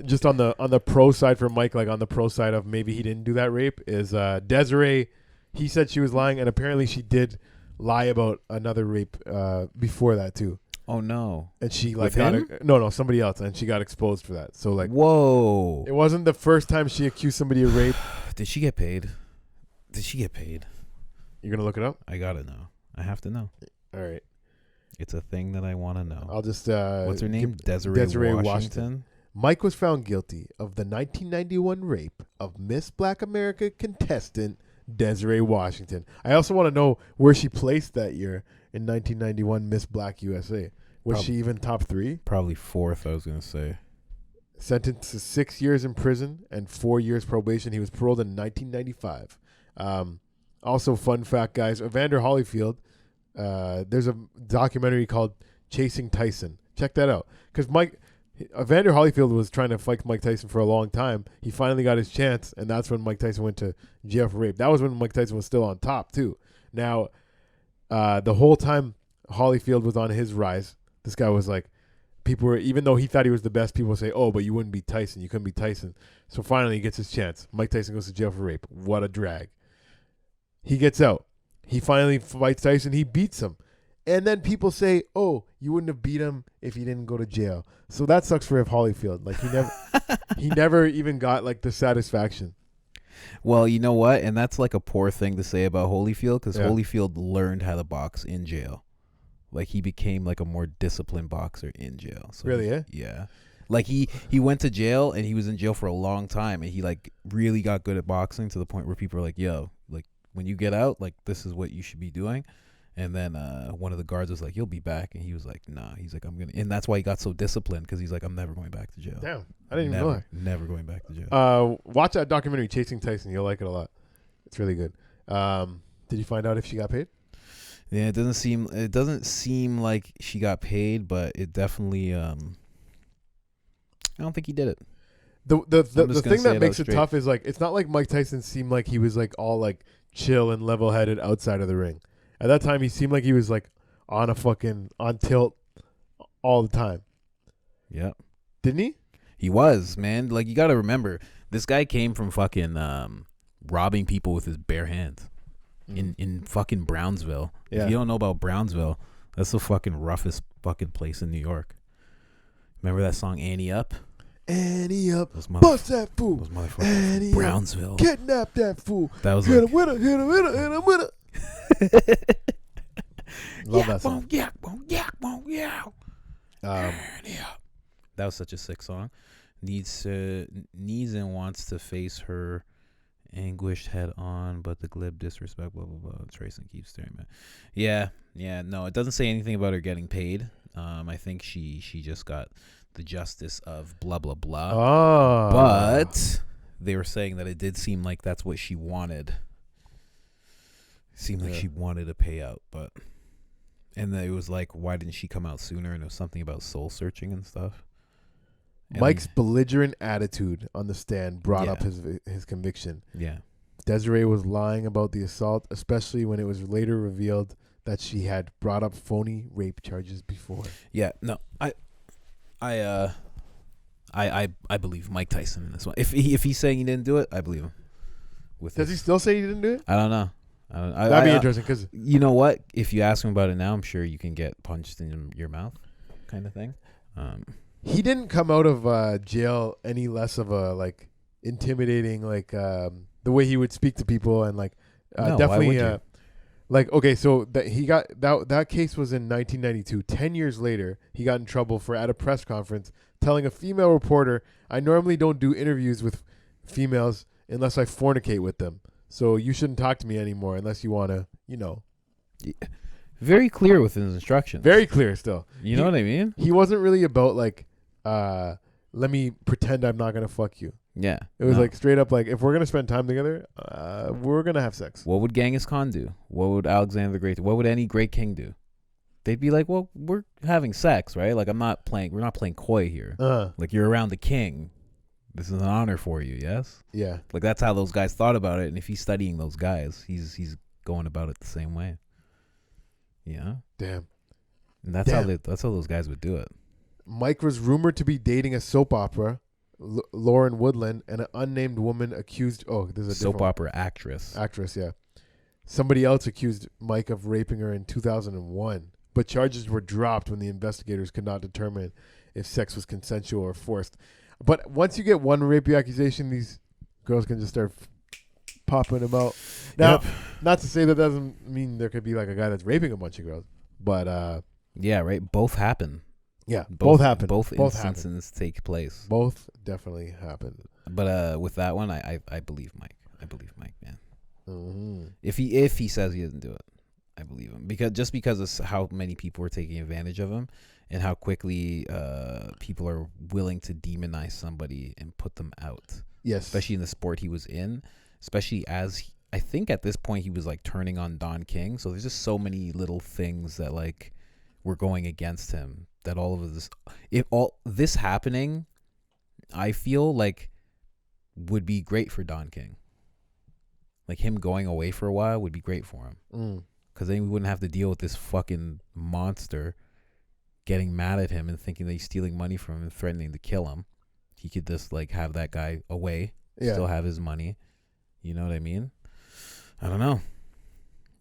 just on the pro side for Mike, like on the pro side of maybe he didn't do that rape, is Desiree. He said she was lying, and apparently she did lie about another rape before that too. Oh no! And she like no somebody else, and she got exposed for that. So like, whoa! It wasn't the first time she accused somebody of rape. Did she get paid? You're gonna look it up? I gotta know. I have to know. All right. It's a thing that I want to know. I'll just what's her name? Desiree Washington. Mike was found guilty of the 1991 rape of Miss Black America contestant Desiree Washington. I also want to know where she placed that year in 1991 Miss Black USA. Was she even top 3? Probably 4th, I was going to say. Sentenced to 6 years in prison and 4 years probation. He was paroled in 1995. Also, fun fact, guys, Evander Holyfield, there's a documentary called Chasing Tyson. Check that out. Because Evander Holyfield was trying to fight Mike Tyson for a long time. He finally got his chance, and that's when Mike Tyson went to jail for rape. That was when Mike Tyson was still on top, too. Now, the whole time Holyfield was on his rise, this guy was like, people were, even though he thought he was the best, people would say, "Oh, but you wouldn't be Tyson. You couldn't be Tyson." So finally he gets his chance. Mike Tyson goes to jail for rape. What a drag. He gets out. He finally fights Tyson. He beats him. And then people say, "Oh, you wouldn't have beat him if he didn't go to jail." So that sucks for Holyfield. Like he never even got like the satisfaction. Well, you know what? And that's like a poor thing to say about Holyfield, because Holyfield learned how to box in jail. Like he became like a more disciplined boxer in jail. So really, yeah. Like he went to jail, and he was in jail for a long time, and he like really got good at boxing to the point where people are like, "Yo, like when you get out, like this is what you should be doing." And then one of the guards was like, "You'll be back," and he was like, "Nah." He's like, "I'm gonna," and that's why he got so disciplined, because he's like, "I'm never going back to jail." Damn, I didn't even know that. Never going back to jail. Watch that documentary, Chasing Tyson. You'll like it a lot. It's really good. Did you find out if she got paid? Yeah, it doesn't seem like she got paid, but it definitely I don't think he did it. The thing that makes it tough is like it's not like Mike Tyson seemed like he was like all like chill and level headed outside of the ring. At that time, he seemed like he was like on tilt all the time. Yeah, didn't he? He was, man. Like you got to remember, this guy came from fucking robbing people with his bare hands in fucking Brownsville. Yeah. If you don't know about Brownsville, that's the fucking roughest fucking place in New York. Remember that song Annie Up? Annie up, bust that fool. Those motherfuckers from Brownsville. Kidnap that fool. That was hit him with her. Love that song. That was such a sick song. Needs and wants to face her anguished head on, but the glib disrespect, blah blah blah. Tracing keeps staring, man. Yeah. No, it doesn't say anything about her getting paid. I think she just got the justice of blah blah blah. Oh. But they were saying that it did seem like that's what she wanted. Seemed like she wanted a payout, but and then it was like, why didn't she come out sooner? And it was something about soul searching and stuff. And Mike's belligerent attitude on the stand brought up his conviction. Yeah. Desiree was lying about the assault, especially when it was later revealed that she had brought up phony rape charges before. Yeah, no, I believe Mike Tyson in this one. If he's saying he didn't do it, I believe him. Does he still say he didn't do it? I don't know. That'd be interesting because you know what? If you ask him about it now, I'm sure you can get punched in your mouth, kind of thing. He didn't come out of jail any less of a like intimidating the way he would speak to people and like No, definitely like okay, so that he got that case was in 1992. 10 years later, he got in trouble for at a press conference telling a female reporter, "I normally don't do interviews with females unless I fornicate with them. So you shouldn't talk to me anymore unless you want to, Very clear with his instructions. Very clear still. You know what I mean? He wasn't really about like let me pretend I'm not going to fuck you. Yeah. It was like straight up like, if we're going to spend time together, we're going to have sex. What would Genghis Khan do? What would Alexander the Great do? What would any great king do? They'd be like, well, we're having sex, right? Like, we're not playing coy here. Like, you're around the king. This is an honor for you, yes? Yeah. Like, that's how those guys thought about it. And if he's studying those guys, he's going about it the same way. Yeah. Damn. And that's how those guys would do it. Mike was rumored to be dating a soap opera, Lauren Woodland, and an unnamed woman accused. Oh, there's a soap opera actress. Actress, yeah. Somebody else accused Mike of raping her in 2001, but charges were dropped when the investigators could not determine if sex was consensual or forced. But once you get one rape accusation, these girls can just start popping them out. Now, not to say that doesn't mean there could be like a guy that's raping a bunch of girls, but yeah, right. Both happen. Yeah, both happen. Both instances take place. Both definitely happen. But with that one, I believe Mike. I believe Mike, man. Mm-hmm. If he says he didn't do it, I believe him because of how many people are taking advantage of him and how quickly people are willing to demonize somebody and put them out. Yes, especially in the sport he was in. Especially as I think at this point he was like turning on Don King. So there's just so many little things that like were going against him. That all this happening, I feel like would be great for Don King. Like him going away for a while would be great for him. Because then we wouldn't have to deal with this fucking monster getting mad at him and thinking that he's stealing money from him and threatening to kill him. He could just like have that guy away, still have his money. You know what I mean? I don't know.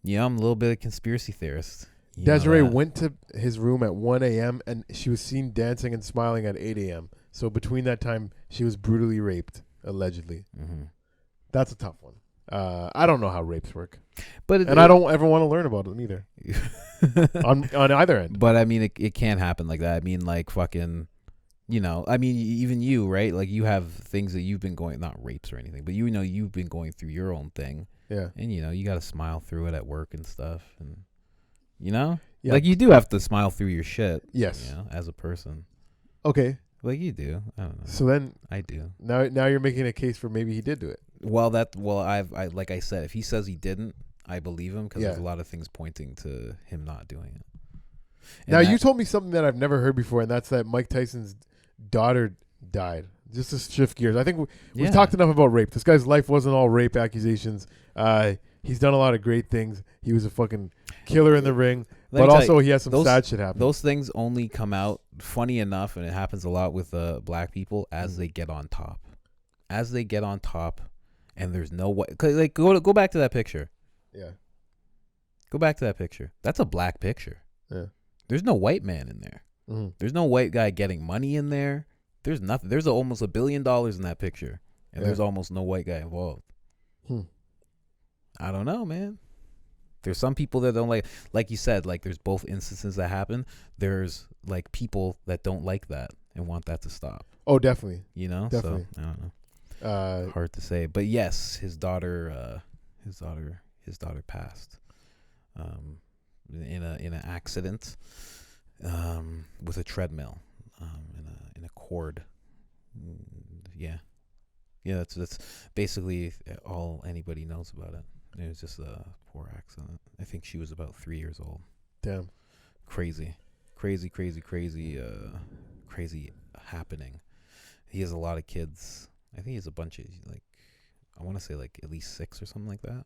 Yeah, I'm a little bit of a conspiracy theorist. Desiree went to his room at 1 a.m. and she was seen dancing and smiling at 8 a.m. So between that time, she was brutally raped, allegedly. Mm-hmm. That's a tough one. I don't know how rapes work, but I don't ever want to learn about them either. on either end. But I mean, it can't happen like that. I mean, like fucking, I mean, even you, right? Like you have things that you've been not rapes or anything, but you've been going through your own thing. Yeah. And you got to smile through it at work and stuff, and. Yeah. Like you do have to smile through your shit. Yes. As a person. Okay. Like you do. I don't know. So then I do. Now you're making a case for maybe he did do it. Well, I like I said, if he says he didn't, I believe him because there's a lot of things pointing to him not doing it. And now, you told me something that I've never heard before, and that's that Mike Tyson's daughter died. Just to shift gears, I think we've talked enough about rape. This guy's life wasn't all rape accusations. He's done a lot of great things. He was a fucking killer in the ring, but also he has some sad shit happen. Those things only come out, funny enough, and it happens a lot with black people as they get on top. As they get on top, and there's no way. Like, go back to that picture. Yeah. Go back to that picture. That's a black picture. Yeah. There's no white man in there. Mm-hmm. There's no white guy getting money in there. There's nothing. There's almost $1 billion in that picture, and there's almost no white guy involved. I don't know, man. There's some people that don't like you said, like there's both instances that happen. There's like people that don't like that and want that to stop. Oh, definitely. You know, definitely. So I don't know. Hard to say, but yes, his daughter passed in an accident with a treadmill in a cord. Yeah, that's basically all anybody knows about it. It was just a poor accident. I think she was about 3 years old. Damn. Crazy happening. He has a lot of kids. I think he has a bunch of, like, I want to say like at least 6 or something like that.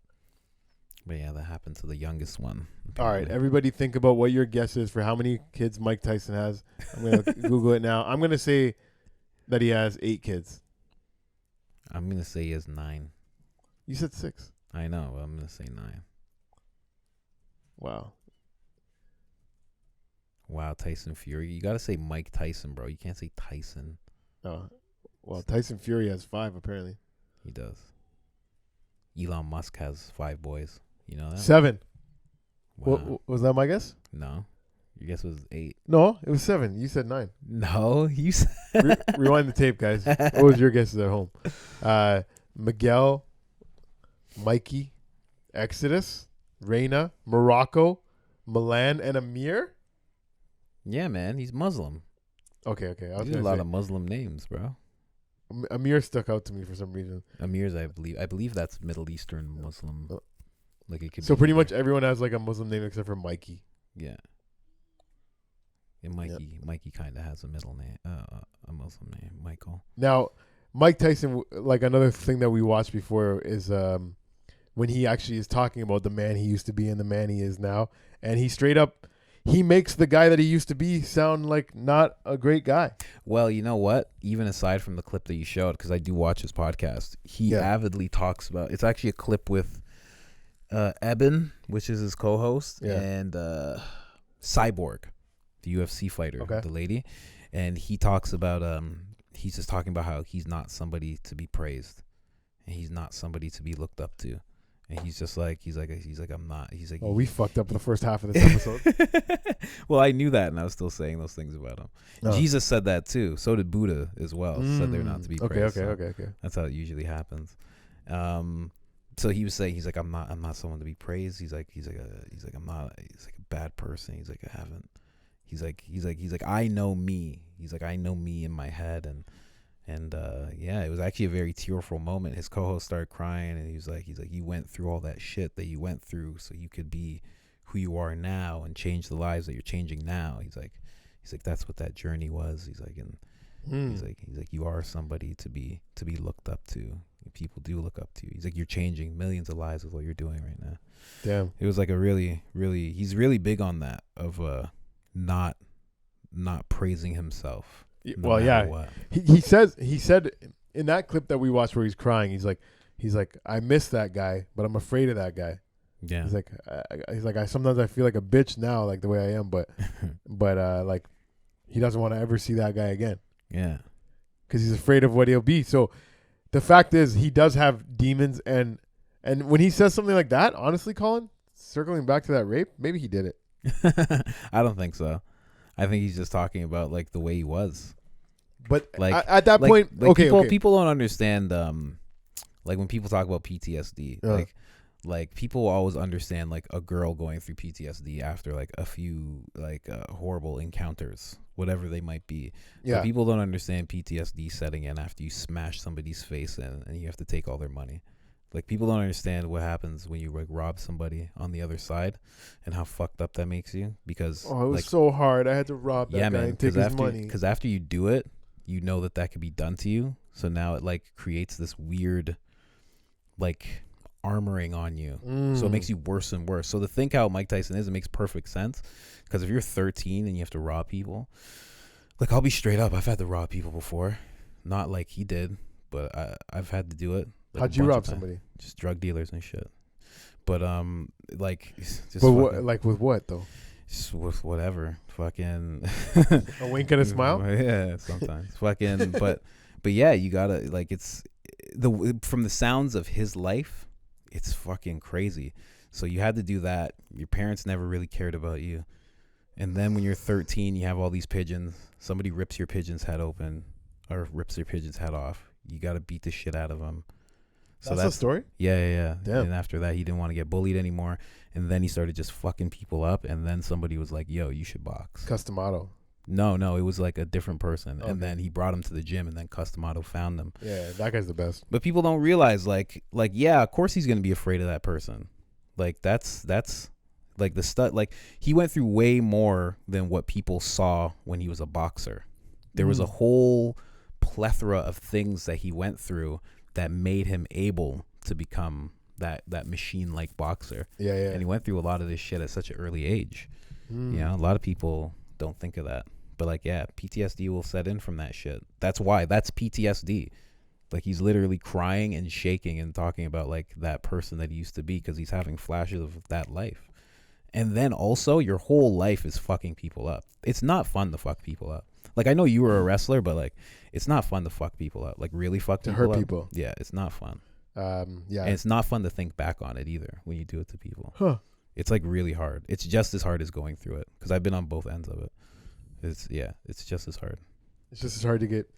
But yeah, that happened to the youngest one. Apparently. All right, everybody think about what your guess is for how many kids Mike Tyson has. I'm going to Google it now. I'm going to say that he has 8 kids. I'm going to say he has 9. You said 6. I know, but I'm going to say 9. Wow, Tyson Fury. You got to say Mike Tyson, bro. You can't say Tyson. Oh, well, Tyson Fury has 5, apparently. He does. Elon Musk has 5 boys. You know that? 7. Wow. What, was that my guess? No. Your guess was 8. No, it was 7. You said 9. No, you said... Rewind the tape, guys. What was your guesses at home? Miguel, Mikey, Exodus, Reina, Morocco, Milan, and Amir? Yeah, man. He's Muslim. Okay. There's a lot of Muslim names, bro. Amir stuck out to me for some reason. Amir's, I believe that's Middle Eastern Muslim. Like it could. So pretty much everyone has like a Muslim name except for Mikey. Yeah. And Mikey kind of has a middle name, a Muslim name, Michael. Now, Mike Tyson, like another thing that we watched before is when he actually is talking about the man he used to be and the man he is now, and he straight up. He makes the guy that he used to be sound like not a great guy. Well, you know what? Even aside from the clip that you showed, because I do watch his podcast, he avidly talks about. It's actually a clip with Eben, which is his co-host, and Cyborg, the UFC fighter, the lady, and he talks about. He's just talking about how he's not somebody to be praised, and he's not somebody to be looked up to. And he's like, I'm not. He's like, we fucked up the first half of this episode. Well, I knew that, and I was still saying those things about him. Jesus said that too. So did Buddha as well. Said they're not to be praised. Okay. That's how it usually happens. So he was saying, he's like, I'm not someone to be praised. He's like, I'm not. He's like a bad person. He's like, I haven't. He's like, I know me. He's like, I know me in my head, and it was actually a very tearful moment. His co-host started crying, and he's like, you went through all that shit that you went through so you could be who you are now and change the lives that you're changing now. He's like, that's what that journey was. He's like, and he's like, you are somebody to be looked up to. People do look up to you. He's like, you're changing millions of lives with what you're doing right now. Damn. It was like a really, really, he's really big on that of not praising himself. Well, yeah. What. He said in that clip that we watched where he's crying, he's like, I miss that guy, but I'm afraid of that guy. Yeah. He's like, sometimes I feel like a bitch now, like the way I am, but like he doesn't want to ever see that guy again. Yeah. Because he's afraid of what he'll be. So the fact is, he does have demons, and when he says something like that, honestly, Colin, circling back to that rape, maybe he did it. I don't think so. I think he's just talking about like the way he was. But like at that point, people don't understand. Like when people talk about PTSD, like people always understand like a girl going through PTSD after like a few like horrible encounters, whatever they might be. Yeah. But people don't understand PTSD setting in after you smash somebody's face in and you have to take all their money. Like, people don't understand what happens when you like rob somebody on the other side, and how fucked up that makes you. Because it was like, so hard. I had to rob that guy and take his money. Because after you do it, you know that could be done to you. So now it like creates this weird, like, armoring on you. So it makes you worse and worse. So to think how Mike Tyson is, it makes perfect sense. Because if you're 13 and you have to rob people, like, I'll be straight up, I've had to rob people before. Not like he did, but I've had to do it. Like, how'd you rob somebody? Just drug dealers and shit. But like, just but what, like, with what though? Just with whatever, fucking a wink and a smile. Yeah, sometimes fucking. But yeah, you gotta, like, it's from the sounds of his life, it's fucking crazy. So you had to do that. Your parents never really cared about you, and then when you're 13, you have all these pigeons. Somebody rips your pigeon's head open, or rips your pigeon's head off. You gotta beat the shit out of them. So that's the story? Yeah. Damn. And after that, he didn't want to get bullied anymore. And then he started just fucking people up. And then somebody was like, yo, you should box. Customato. No, it was like a different person. Okay. And then he brought him to the gym, and then Customato found him. Yeah, that guy's the best. But people don't realize, like, yeah, of course he's going to be afraid of that person. Like, that's like the stud. Like, he went through way more than what people saw when he was a boxer. There was a whole plethora of things that he went through that made him able to become that machine-like boxer. Yeah. And he went through a lot of this shit at such an early age. You know, a lot of people don't think of that. But, like, yeah, PTSD will set in from that shit. That's why. That's PTSD. Like, he's literally crying and shaking and talking about, like, that person that he used to be, because he's having flashes of that life. And then also, your whole life is fucking people up. It's not fun to fuck people up. Like, I know you were a wrestler, but, like, it's not fun to fuck people up. Like, really fuck people up. To hurt people. Yeah, it's not fun. Yeah. And it's not fun to think back on it either when you do it to people. Huh. It's, like, really hard. It's just as hard as going through it, because I've been on both ends of it. It's just as hard. It's just as hard to get.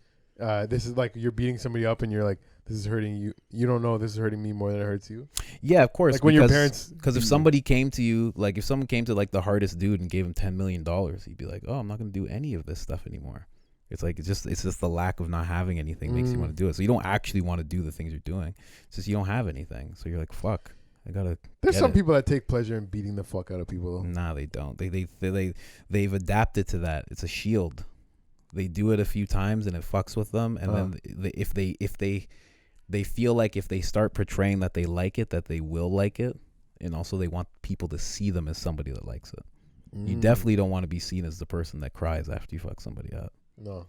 This is like you're beating somebody up and you're like, this is hurting you. You don't know this is hurting me more than it hurts you. Yeah, of course. Like when your parents. Because if somebody came to you, like if someone came to like the hardest dude and gave him $10 million, he'd be like, oh, I'm not going to do any of this stuff anymore. It's like, it's just the lack of not having anything makes you want to do it. So you don't actually want to do the things you're doing. It's just you don't have anything. So you're like, fuck. I gotta. There's some people that take pleasure in beating the fuck out of people, though. Nah, they don't. They've adapted to that. It's a shield. They do it a few times and it fucks with them, and then if they feel like if they start portraying that they like it, that they will like it, and also they want people to see them as somebody that likes it. You definitely don't want to be seen as the person that cries after you fuck somebody up. No.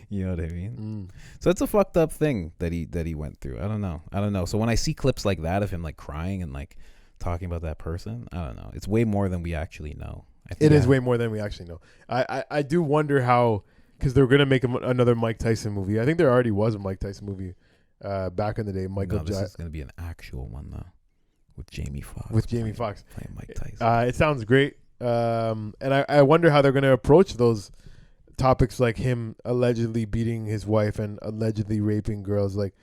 You know what I mean? So it's a fucked up thing that he went through. I don't know. So when I see clips like that of him like crying and like talking about that person, I don't know. It's way more than we actually know. It is way more than we actually know. I do wonder how, because they're going to make another Mike Tyson movie. I think there already was a Mike Tyson movie back in the day. This is going to be an actual one though, with Jamie Foxx. Playing Mike Tyson. It sounds great. And I wonder how they're going to approach those topics, like him allegedly beating his wife and allegedly raping girls. Like,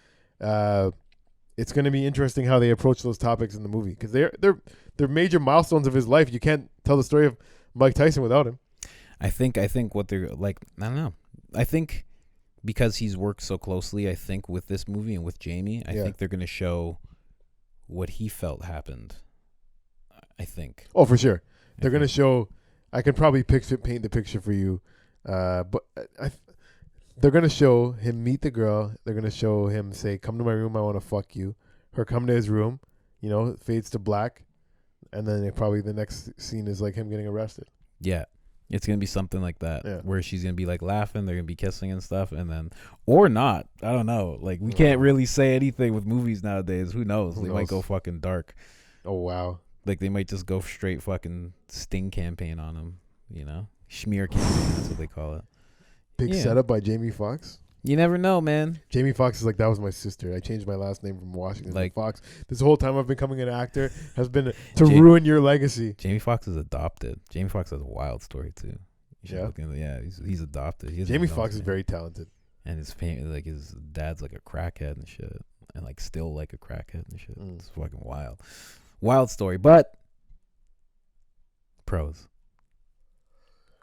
it's going to be interesting how they approach those topics in the movie, because they're major milestones of his life. You can't tell the story of Mike Tyson without him. I think what they're like, I don't know. I think because he's worked so closely, I think with this movie and with Jamie, I think they're going to show what he felt happened. I think. Oh, for sure. They're going to show. I can probably paint the picture for you. But they're going to show him meet the girl. They're going to show him say, come to my room, I want to fuck you. Her come to his room, fades to black. And then probably the next scene is like him getting arrested. Yeah. It's going to be something like that, where she's going to be like laughing. They're going to be kissing and stuff. And then, or not. I don't know. Like, we can't really say anything with movies nowadays. Who knows? They might go fucking dark. Oh, wow. Like, they might just go straight fucking sting campaign on him, Schmear campaign, that's what they call it. Big setup by Jamie Foxx. You never know, man. Jamie Foxx is like, that was my sister. I changed my last name from Washington to Fox. This whole time I've been becoming an actor has been to ruin your legacy. Jamie Foxx is adopted. Jamie Foxx has a wild story too. He's adopted. Jamie Foxx is very talented. And his dad's like a crackhead and shit, and like still like a crackhead and shit. It's fucking wild. Wild story, but pros.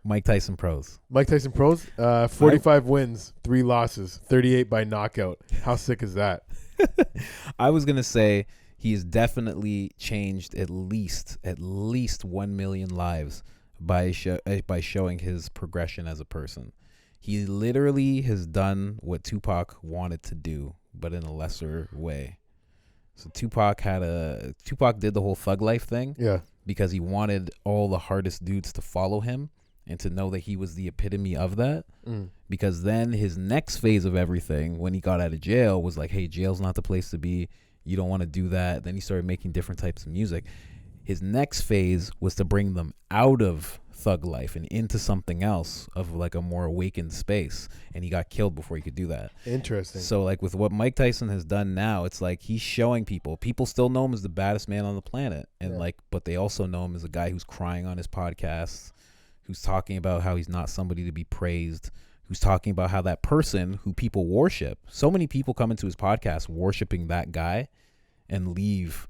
Mike Tyson pros. Mike Tyson pros, 45 wins, 3 losses, 38 by knockout. How sick is that? I was gonna say he's definitely changed at least 1 million lives by showing his progression as a person. He literally has done what Tupac wanted to do, but in a lesser way. So Tupac did the whole thug life thing, because he wanted all the hardest dudes to follow him and to know that he was the epitome of that. Because then his next phase of everything, when he got out of jail, was like, hey, jail's not the place to be. You don't want to do that. Then he started making different types of music. His next phase was to bring them out of thug life and into something else, of like a more awakened space, and he got killed before he could do that. Interesting. So like with what Mike Tyson has done now, it's like he's showing people still know him as the baddest man on the planet, and but they also know him as a guy who's crying on his podcasts, who's talking about how he's not somebody to be praised, who's talking about how that person who people worship, so many people come into his podcast worshiping that guy and leave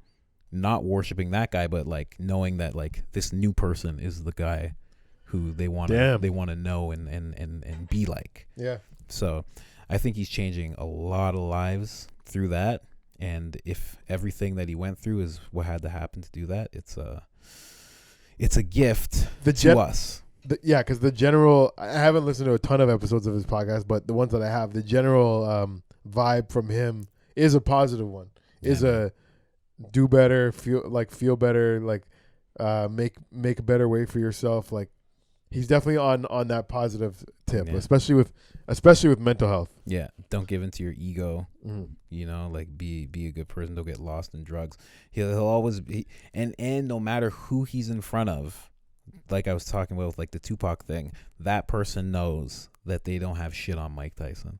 not worshiping that guy, but like knowing that like this new person is the guy who they want to know and be like. Yeah. So I think he's changing a lot of lives through that. And if everything that he went through is what had to happen to do that, it's a gift to us. Because the general, I haven't listened to a ton of episodes of his podcast, but the ones that I have, the general vibe from him is a positive one. Is a do better, feel better, like make a better way for yourself. Like he's definitely on that positive tip, especially with mental health. Yeah, don't give into your ego. You know, like be a good person. Don't get lost in drugs. He'll always be, and no matter who he's in front of, like I was talking about with like the Tupac thing, that person knows that they don't have shit on Mike Tyson.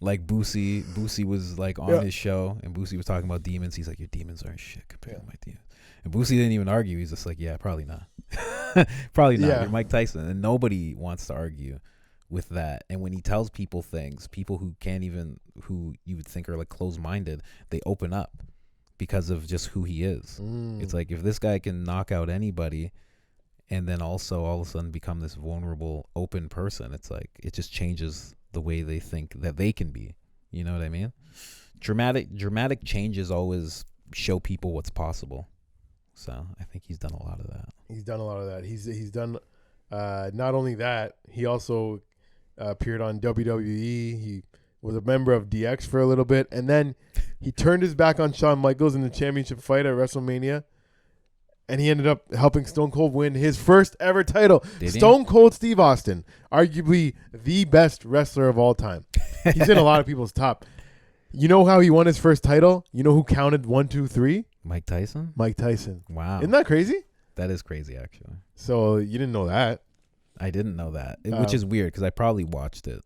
Like Boosie was like on his show, and Boosie was talking about demons. He's like, your demons aren't shit compared to my demons. And Boosie didn't even argue. He's just like, yeah, probably not. Probably not. You're Mike Tyson. And nobody wants to argue with that. And when he tells people things, people who you would think are like closed-minded, they open up because of just who he is. It's like, if this guy can knock out anybody and then also all of a sudden become this vulnerable, open person, it's like, it just changes the way they think that they can be. You know what I mean? Dramatic changes always show people what's possible. So I think he's done a lot of that. He's done a lot of that. He's done not only that, he also appeared on WWE. He was a member of DX for a little bit, and then he turned his back on Shawn Michaels in the championship fight at WrestleMania, and he ended up helping Stone Cold win his first ever title. Stone Cold Steve Austin, arguably the best wrestler of all time. He's in a lot of people's top. You know how he won his first title? You know who counted 1, 2, 3? Mike Tyson? Mike Tyson. Wow. Isn't that crazy? That is crazy, actually. So you didn't know that? I didn't know that, which is weird because I probably watched it.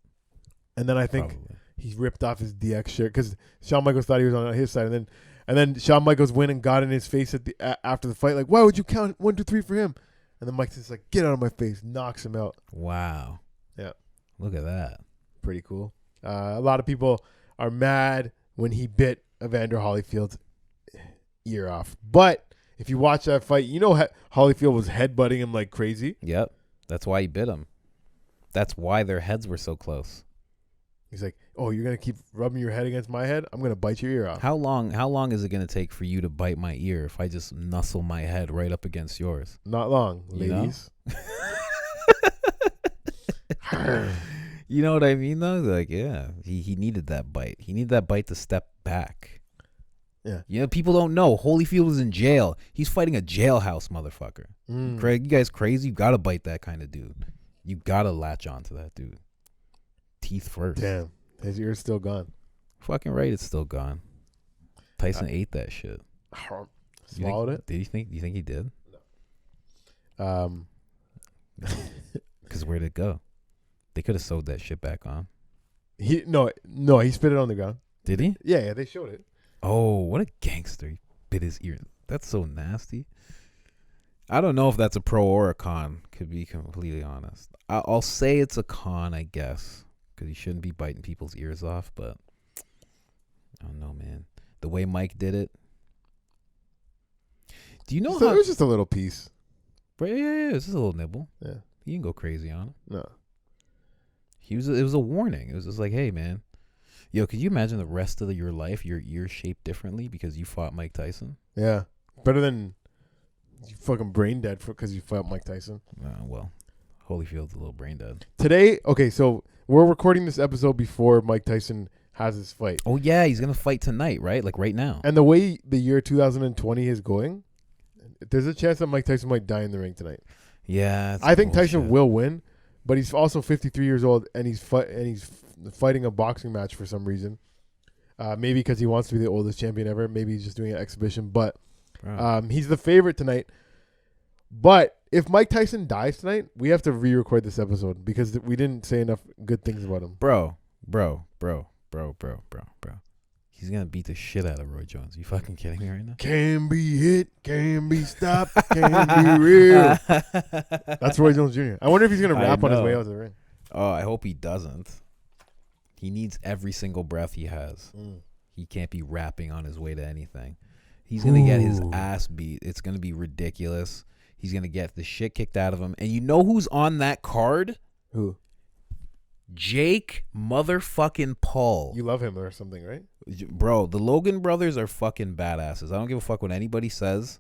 And then I think he ripped off his DX shirt because Shawn Michaels thought he was on his side, and then Shawn Michaels went and got in his face after the fight, like, why would you count 1, 2, 3 for him? And then Mike's just like, get out of my face, knocks him out. Wow. Yeah. Look at that. Pretty cool. A lot of people are mad when he bit Evander Holyfield's ear off. But if you watch that fight, you know Holyfield was headbutting him like crazy. Yep. That's why he bit him. That's why their heads were so close. He's like, oh, you're going to keep rubbing your head against my head? I'm going to bite your ear off. How long is it going to take for you to bite my ear if I just nuzzle my head right up against yours? Not long, ladies. You know what I mean, though? Like, yeah, he needed that bite. He needed that bite to step back. Yeah. You know, people don't know. Holyfield was in jail. He's fighting a jailhouse motherfucker. Craig, you guys crazy? You got to bite that kind of dude. You got to latch on to that dude. Teeth first. Damn. His ear's still gone. Fucking right, it's still gone. Tyson ate that shit. Swallowed it? Do you think he did? No. Because where'd it go? They could have sewed that shit back on. No, he spit it on the ground. Did he? Yeah, they showed it. Oh, what a gangster. He bit his ear. That's so nasty. I don't know if that's a pro or a con, to be completely honest. I'll say it's a con, I guess, because you shouldn't be biting people's ears off, but I don't know, man. The way Mike did it. Do you know how... It was just a little piece. Yeah, it's just a little nibble. Yeah. He didn't go crazy on him. No. It was a warning. It was just like, hey, man. Yo, could you imagine the rest of your life, your ears shaped differently because you fought Mike Tyson? Yeah. Better than you fucking brain dead because you fought Mike Tyson. Well, Holyfield's a little brain dead. Today, okay, so we're recording this episode before Mike Tyson has his fight. Oh, yeah, he's going to fight tonight, right? Like right now. And the way the year 2020 is going, there's a chance that Mike Tyson might die in the ring tonight. Yeah. I think Tyson will win, but he's also 53 years old, and he's fighting a boxing match for some reason. Maybe because he wants to be the oldest champion ever. Maybe he's just doing an exhibition. But he's the favorite tonight. But if Mike Tyson dies tonight, we have to re-record this episode because we didn't say enough good things about him. Bro. He's going to beat the shit out of Roy Jones. You fucking kidding me right now? Can be hit, can be stopped, can be real. That's Roy Jones Jr. I wonder if he's going to rap on his way out of the ring. Oh, I hope he doesn't. He needs every single breath he has. He can't be rapping on his way to anything. He's going to get his ass beat. It's going to be ridiculous. He's going to get the shit kicked out of him. And you know who's on that card? Who? Jake motherfucking Paul. You love him or something, right? Bro, the Logan brothers are fucking badasses. I don't give a fuck what anybody says.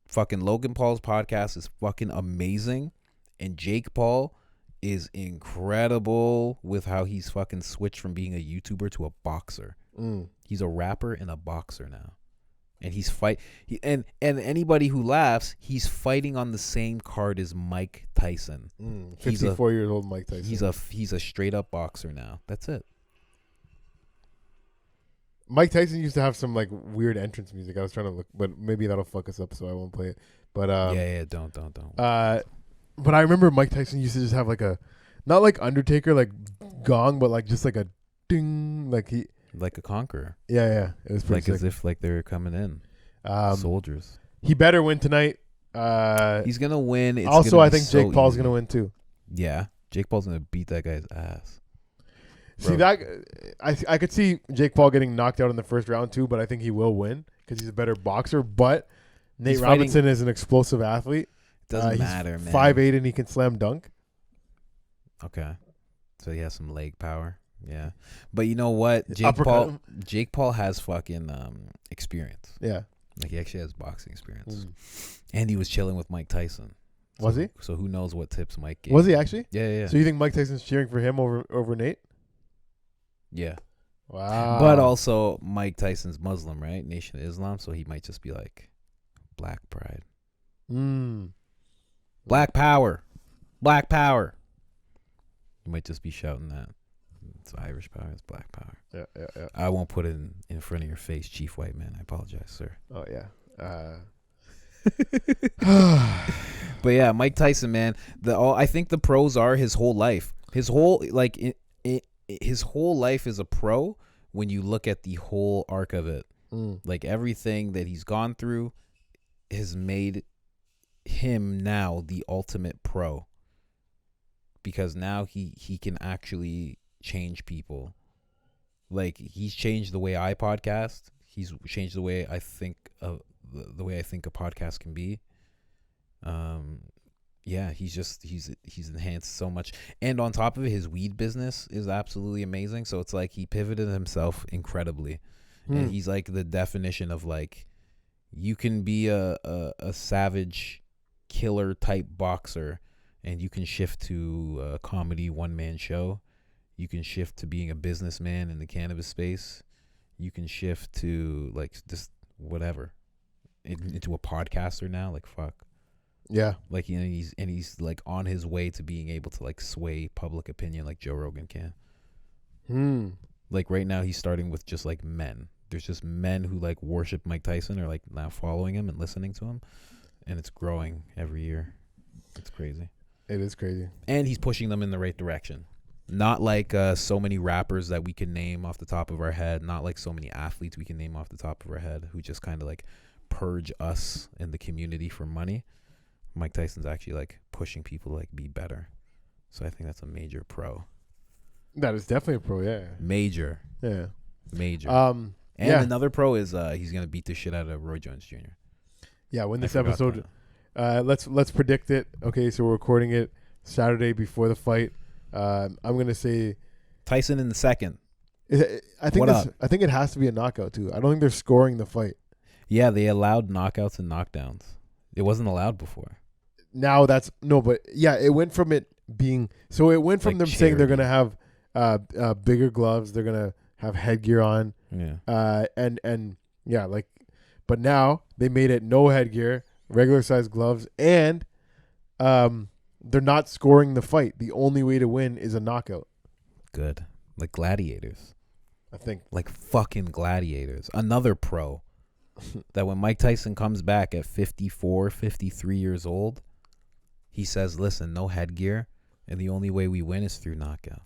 Fucking Logan Paul's podcast is fucking amazing. And Jake Paul is incredible with how he's fucking switched from being a YouTuber to a boxer. He's a rapper and a boxer now. And he's and anybody who laughs, he's fighting on the same card as Mike Tyson. 54 years old Mike Tyson. He's a straight up boxer now. That's it. Mike Tyson used to have some like weird entrance music. I was trying to look, but maybe that'll fuck us up, so I won't play it. But don't. But I remember Mike Tyson used to just have like a, not like Undertaker like gong, but like just like a ding, like a conqueror. Yeah. It was pretty like sick. as if like they're coming in. Soldiers. He better win tonight. He's gonna win. I think Jake Paul's gonna win too. Yeah, Jake Paul's gonna beat that guy's ass. Bro. See that? I could see Jake Paul getting knocked out in the first round too, but I think he will win because he's a better boxer. But Nate Robinson is an explosive athlete. Doesn't matter, he's man. 5'8" and he can slam dunk. Okay, so he has some leg power. Yeah, but you know what? Jake Paul has fucking experience. Yeah, like he actually has boxing experience, and he was chilling with Mike Tyson. Was he? So who knows what tips Mike gave? Was he actually? Yeah. So you think Mike Tyson's cheering for him over Nate? Yeah. Wow. But also Mike Tyson's Muslim, right? Nation of Islam, so he might just be like black pride. Black power. Black power. You might just be shouting that. It's Irish power, it's black power. Yeah. I won't put it in front of your face, Chief White Man. I apologize, sir. Oh yeah. But yeah, Mike Tyson, man. I think the pros are his whole life. His whole his whole life is a pro when you look at the whole arc of it. Like everything that he's gone through has made him now the ultimate pro. Because now he can actually change people. Like he's changed the way I podcast. He's changed the way I think the way I think a podcast can be. Yeah, he's enhanced so much. And on top of it, his weed business is absolutely amazing. So it's like he pivoted himself incredibly. And he's like the definition of like, you can be a savage killer type boxer and you can shift to a comedy one-man show. You can shift to being a businessman in the cannabis space. You can shift to like just whatever into a podcaster now. Like fuck. Yeah. Like he's like on his way to being able to like sway public opinion like Joe Rogan can. Like right now he's starting with just like men. There's just men who like worship Mike Tyson or like now following him and listening to him, and it's growing every year. It's crazy. It is crazy. And he's pushing them in the right direction. Not like so many rappers that we can name off the top of our head. Not like so many athletes we can name off the top of our head who just kind of like purge us in the community for money. Mike Tyson's actually like pushing people to like be better. So I think that's a major pro. That is definitely a pro, yeah. Major. Yeah. Major. And another pro is he's going to beat the shit out of Roy Jones Jr. Yeah, when this episode Let's predict it. Okay, so we're recording it Saturday before the fight. I'm gonna say Tyson in the second. I think it has to be a knockout too. I don't think they're scoring the fight. Yeah, they allowed knockouts and knockdowns. It wasn't allowed before. Now that's no, but yeah, it went from it being so. It went from Like them charity. saying they're gonna have bigger gloves. They're gonna have headgear on. Yeah. And yeah, like, but now they made it no headgear, regular size gloves, and they're not scoring the fight. The only way to win is a knockout. Good. Like gladiators. I think. Like fucking gladiators. Another pro. That when Mike Tyson comes back at 54, 53 years old, he says, listen, no headgear, and the only way we win is through knockout.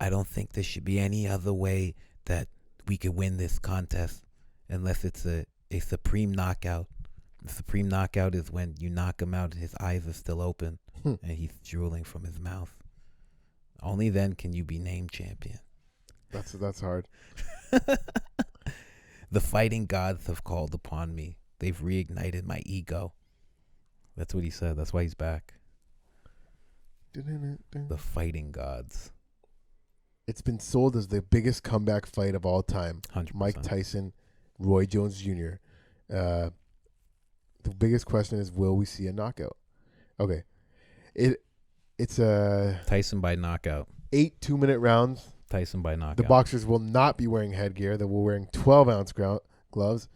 I don't think there should be any other way that we could win this contest unless it's a supreme knockout. The supreme knockout is when you knock him out and his eyes are still open and he's drooling from his mouth. Only then can you be named champion. That's hard. The fighting gods have called upon me. They've reignited my ego. That's what he said. That's why he's back. The fighting gods. It's been sold as the biggest comeback fight of all time. 100%. Mike Tyson, Roy Jones Jr. The biggest question is, will we see a knockout? Okay. It's a Tyson by knockout. 8 2-minute rounds. Tyson by knockout. The boxers will not be wearing headgear. They will wearing 12-ounce gloves.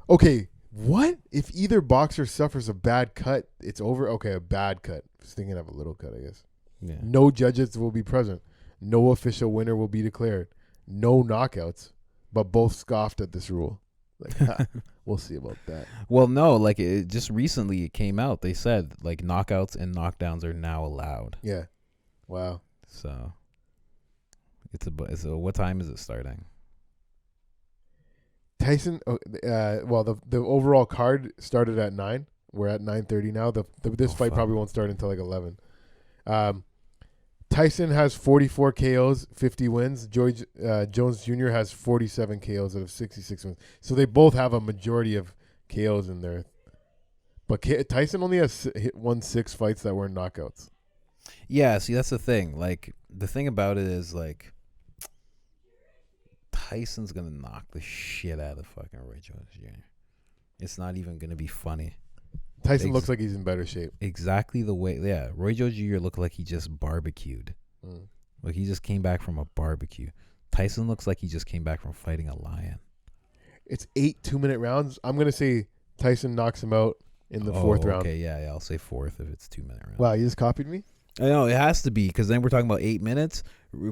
Okay, what if either boxer suffers a bad cut? It's over. Okay, a bad cut. I was thinking of a little cut, I guess. Yeah. No judges will be present. No official winner will be declared. No knockouts. But both scoffed at this rule. Like, we'll see about that. Well, no, like it just recently it came out. They said like knockouts and knockdowns are now allowed. Yeah. Wow. So it's what time is it starting? Tyson. Well, the overall card started at 9. We're at 9:30 now. This fight probably won't start until like 11. Tyson has 44 KOs, 50 wins. Jones Jr. has 47 KOs out of 66 wins. So they both have a majority of KOs in there. But Tyson only has won 6 fights that were knockouts. Yeah, see, that's the thing. Like, the thing about it is, like, Tyson's going to knock the shit out of fucking Roy Jones Jr. It's not even going to be funny. Tyson looks like he's in better shape. Exactly the way, yeah. Roy Jones Jr. looked like he just barbecued. Like, he just came back from a barbecue. Tyson looks like he just came back from fighting a lion. It's 8 2-minute rounds. I'm going to say Tyson knocks him out in the 4th round. Okay, yeah, I'll say 4th if it's 2-minute round. Wow, you just copied me? I know, it has to be, because then we're talking about 8 minutes.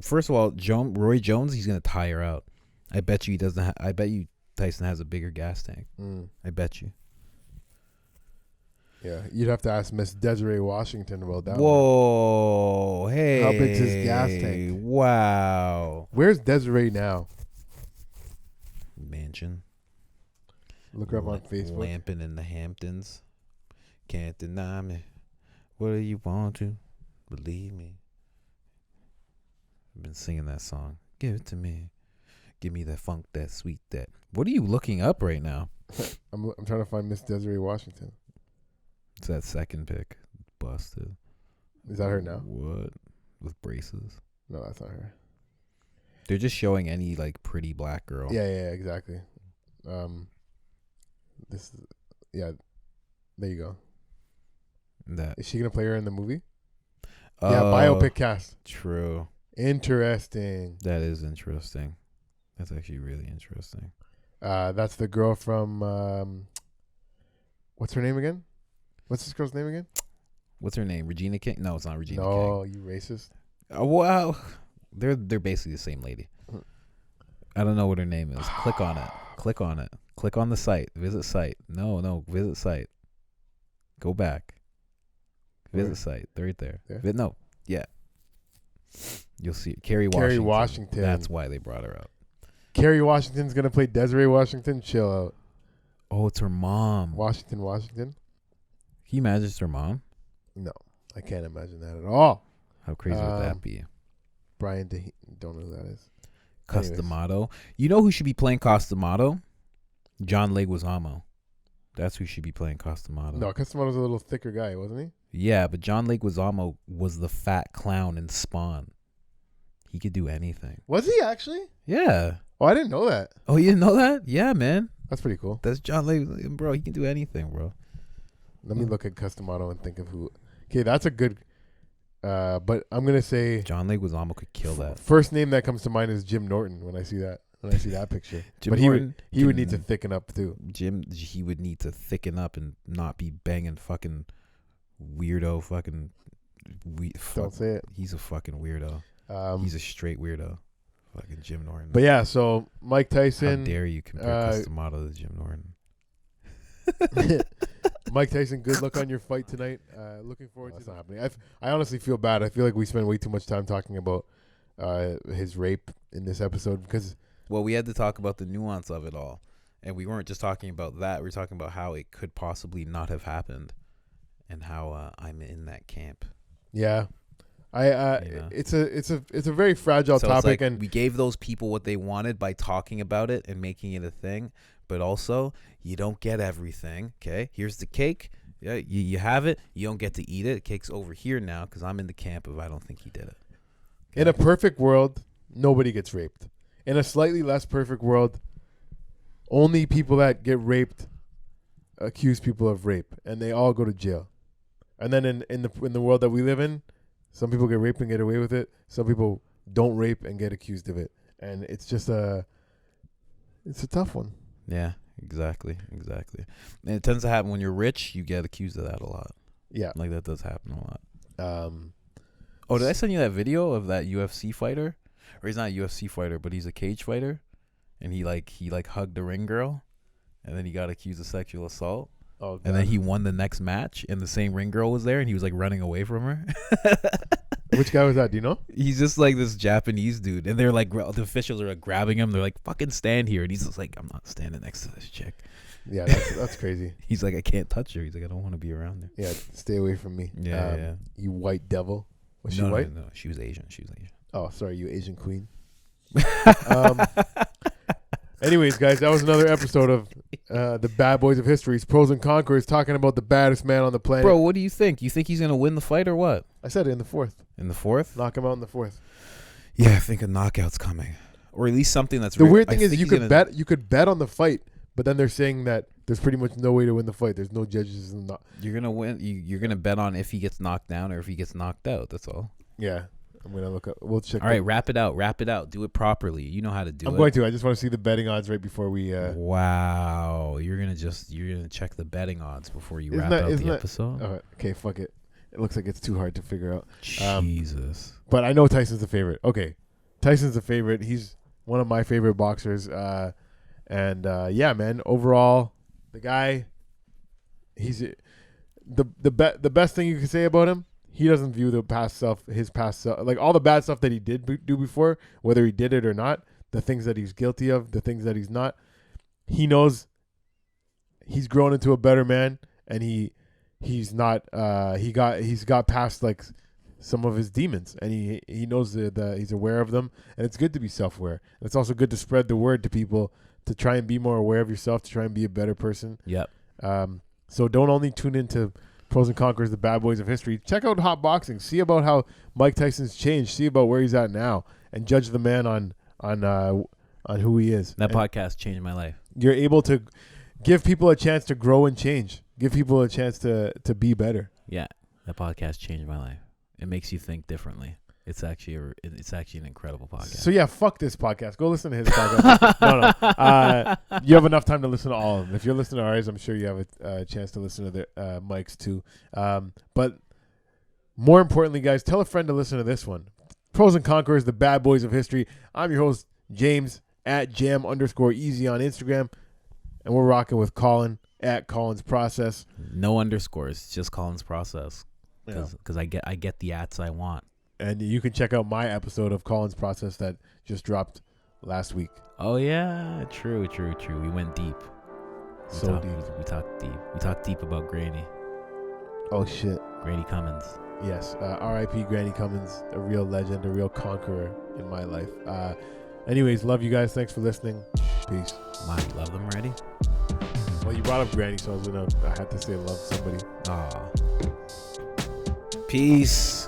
First of all, Roy Jones, he's going to tire out. I bet you he doesn't. I bet you Tyson has a bigger gas tank. I bet you. Yeah, you'd have to ask Miss Desiree Washington about that. Whoa, hey. How big's his gas tank? Wow. Where's Desiree now? Mansion. Look her up on Facebook. Lamping in the Hamptons. Can't deny me. What do you want to? Believe me. I've been singing that song. Give it to me. Give me that funk, that sweet, that. What are you looking up right now? I'm trying to find Miss Desiree Washington. It's that second pick. Busted. Is that her now? What? With braces? No, that's not her. They're just showing any like pretty black girl. Yeah, exactly. This, yeah, there you go. Is she gonna play her in the movie? Yeah, biopic cast. True. Interesting. That is interesting. That's actually really interesting. That's the girl from what's her name again? What's this girl's name again? What's her name? Regina King? No, it's not Regina King. No, you racist. Wow. They're basically the same lady. I don't know what her name is. Click on it. Click on it. Click on the site. Visit site. No. Visit site. Go back. Visit site. They're right there. No. Yeah. You'll see it. Carrie Washington. That's why they brought her out. Carrie Washington's going to play Desiree Washington. Chill out. Oh, it's her mom. Washington. Can you imagine it's her mom? No. I can't imagine that at all. How crazy would that be? Brian don't know who that is. Customato. You know who should be playing Customato? John Leguizamo. That's who should be playing Customato. No, Customado's a little thicker guy, wasn't he? Yeah, but John Leguizamo was the fat clown in Spawn. He could do anything. Was he actually? Yeah. Oh, I didn't know that. Oh, you didn't know that? Yeah, man. That's pretty cool. That's John Leguizamo, bro. He can do anything, bro. Let me look at Customato and think of who. Okay, that's a good. But I'm gonna say John Leguizamo could kill that. First name that comes to mind is Jim Norton when I see that. When I see that picture. Jim but Norton, he would need to thicken up too. He would need to thicken up and not be banging fucking weirdo fucking. Don't say it. He's a fucking weirdo. He's a straight weirdo. Fucking Jim Norton. But yeah, so Mike Tyson. How dare you compare Customato to Jim Norton? Mike Tyson, good luck on your fight tonight. Looking forward to that's not happening. I honestly feel bad. I feel like we spent way too much time talking about his rape in this episode because. Well, we had to talk about the nuance of it all. And we weren't just talking about that. We were talking about how it could possibly not have happened and how I'm in that camp. Yeah. It's a very fragile topic, and we gave those people what they wanted by talking about it and making it a thing, but also you don't get everything. Okay, here's the cake. Yeah, you have it. You don't get to eat it. The cake's over here now because I'm in the camp of I don't think he did it. Okay? In a perfect world, nobody gets raped. In a slightly less perfect world, only people that get raped accuse people of rape, and they all go to jail. And then in the world that we live in, some people get raped and get away with it. Some people don't rape and get accused of it. And it's just it's a tough one. Yeah, exactly. And it tends to happen when you're rich, you get accused of that a lot. Yeah. Like that does happen a lot. Did I send you that video of that UFC fighter? Or he's not a UFC fighter, but he's a cage fighter. And he hugged a ring girl. And then he got accused of sexual assault. Oh, God. And then he won the next match, and the same ring girl was there, and he was like running away from her. Which guy was that? Do you know? He's just like this Japanese dude, and they're like the officials are like grabbing him. They're like, "Fucking stand here," and he's just like, "I'm not standing next to this chick." Yeah, that's crazy. He's like, "I can't touch her." He's like, "I don't want to be around her." Yeah, stay away from me. Yeah. You white devil. Was she No, white? No, she was Asian. Oh, sorry, you Asian queen. Anyways, guys, that was another episode of the Bad Boys of History's Pros and Conquerors, talking about the baddest man on the planet. Bro, what do you think? You think he's going to win the fight or what? I said it in the fourth. In the fourth? Knock him out in the fourth. Yeah, I think a knockout's coming. Or at least something that's... The weird thing is you could bet on the fight, but then they're saying that there's pretty much no way to win the fight. There's no judges. You're going to win. You're going to bet on if he gets knocked down or if he gets knocked out. That's all. Yeah. I'm going to look up. We'll check. All right, wrap it out. Do it properly. You know how to do it. I'm going to. I just want to see the betting odds right before we... Wow. You're going to check the betting odds before you wrap up the episode? Okay, fuck it. It looks like it's too hard to figure out. Jesus. But I know Tyson's the favorite. Okay. Tyson's the favorite. He's one of my favorite boxers. Yeah, man. Overall, the guy, he's... The best thing you can say about him, he doesn't view his past self, like all the bad stuff that he did do before, whether he did it or not, the things that he's guilty of, the things that he's not. He knows he's grown into a better man, and he's got past like some of his demons, and he knows that he's aware of them, and it's good to be self-aware. And it's also good to spread the word to people to try and be more aware of yourself, to try and be a better person. Yep. So don't only tune into Pros and Conquerors, the Bad Boys of History. Check out Hot Boxing. See about how Mike Tyson's changed. See about where he's at now, and judge the man on who he is. That podcast changed my life. You're able to give people a chance to grow and change. Give people a chance to be better. Yeah, that podcast changed my life. It makes you think differently. It's actually an incredible podcast. So yeah, fuck this podcast. Go listen to his podcast. No. You have enough time to listen to all of them. If you're listening to ours, I'm sure you have a chance to listen to the Mike's too. But more importantly, guys, tell a friend to listen to this one. Pros and Conquerors, the Bad Boys of History. I'm your host, James, at jam_easy on Instagram. And we're rocking with Colin, at Colin's Process. No underscores, just Colin's Process. Because I get the ads I want. And you can check out my episode of Colin's Process that just dropped last week. Oh yeah, true. We went deep. We talked deep. We talked deep about Granny. Oh shit. Granny Cummins. Yes. R.I.P. Granny Cummins, a real legend, a real conqueror in my life. Anyways, love you guys. Thanks for listening. Peace. Wow, you love them already? Well, you brought up Granny, so I had to say love somebody. Peace.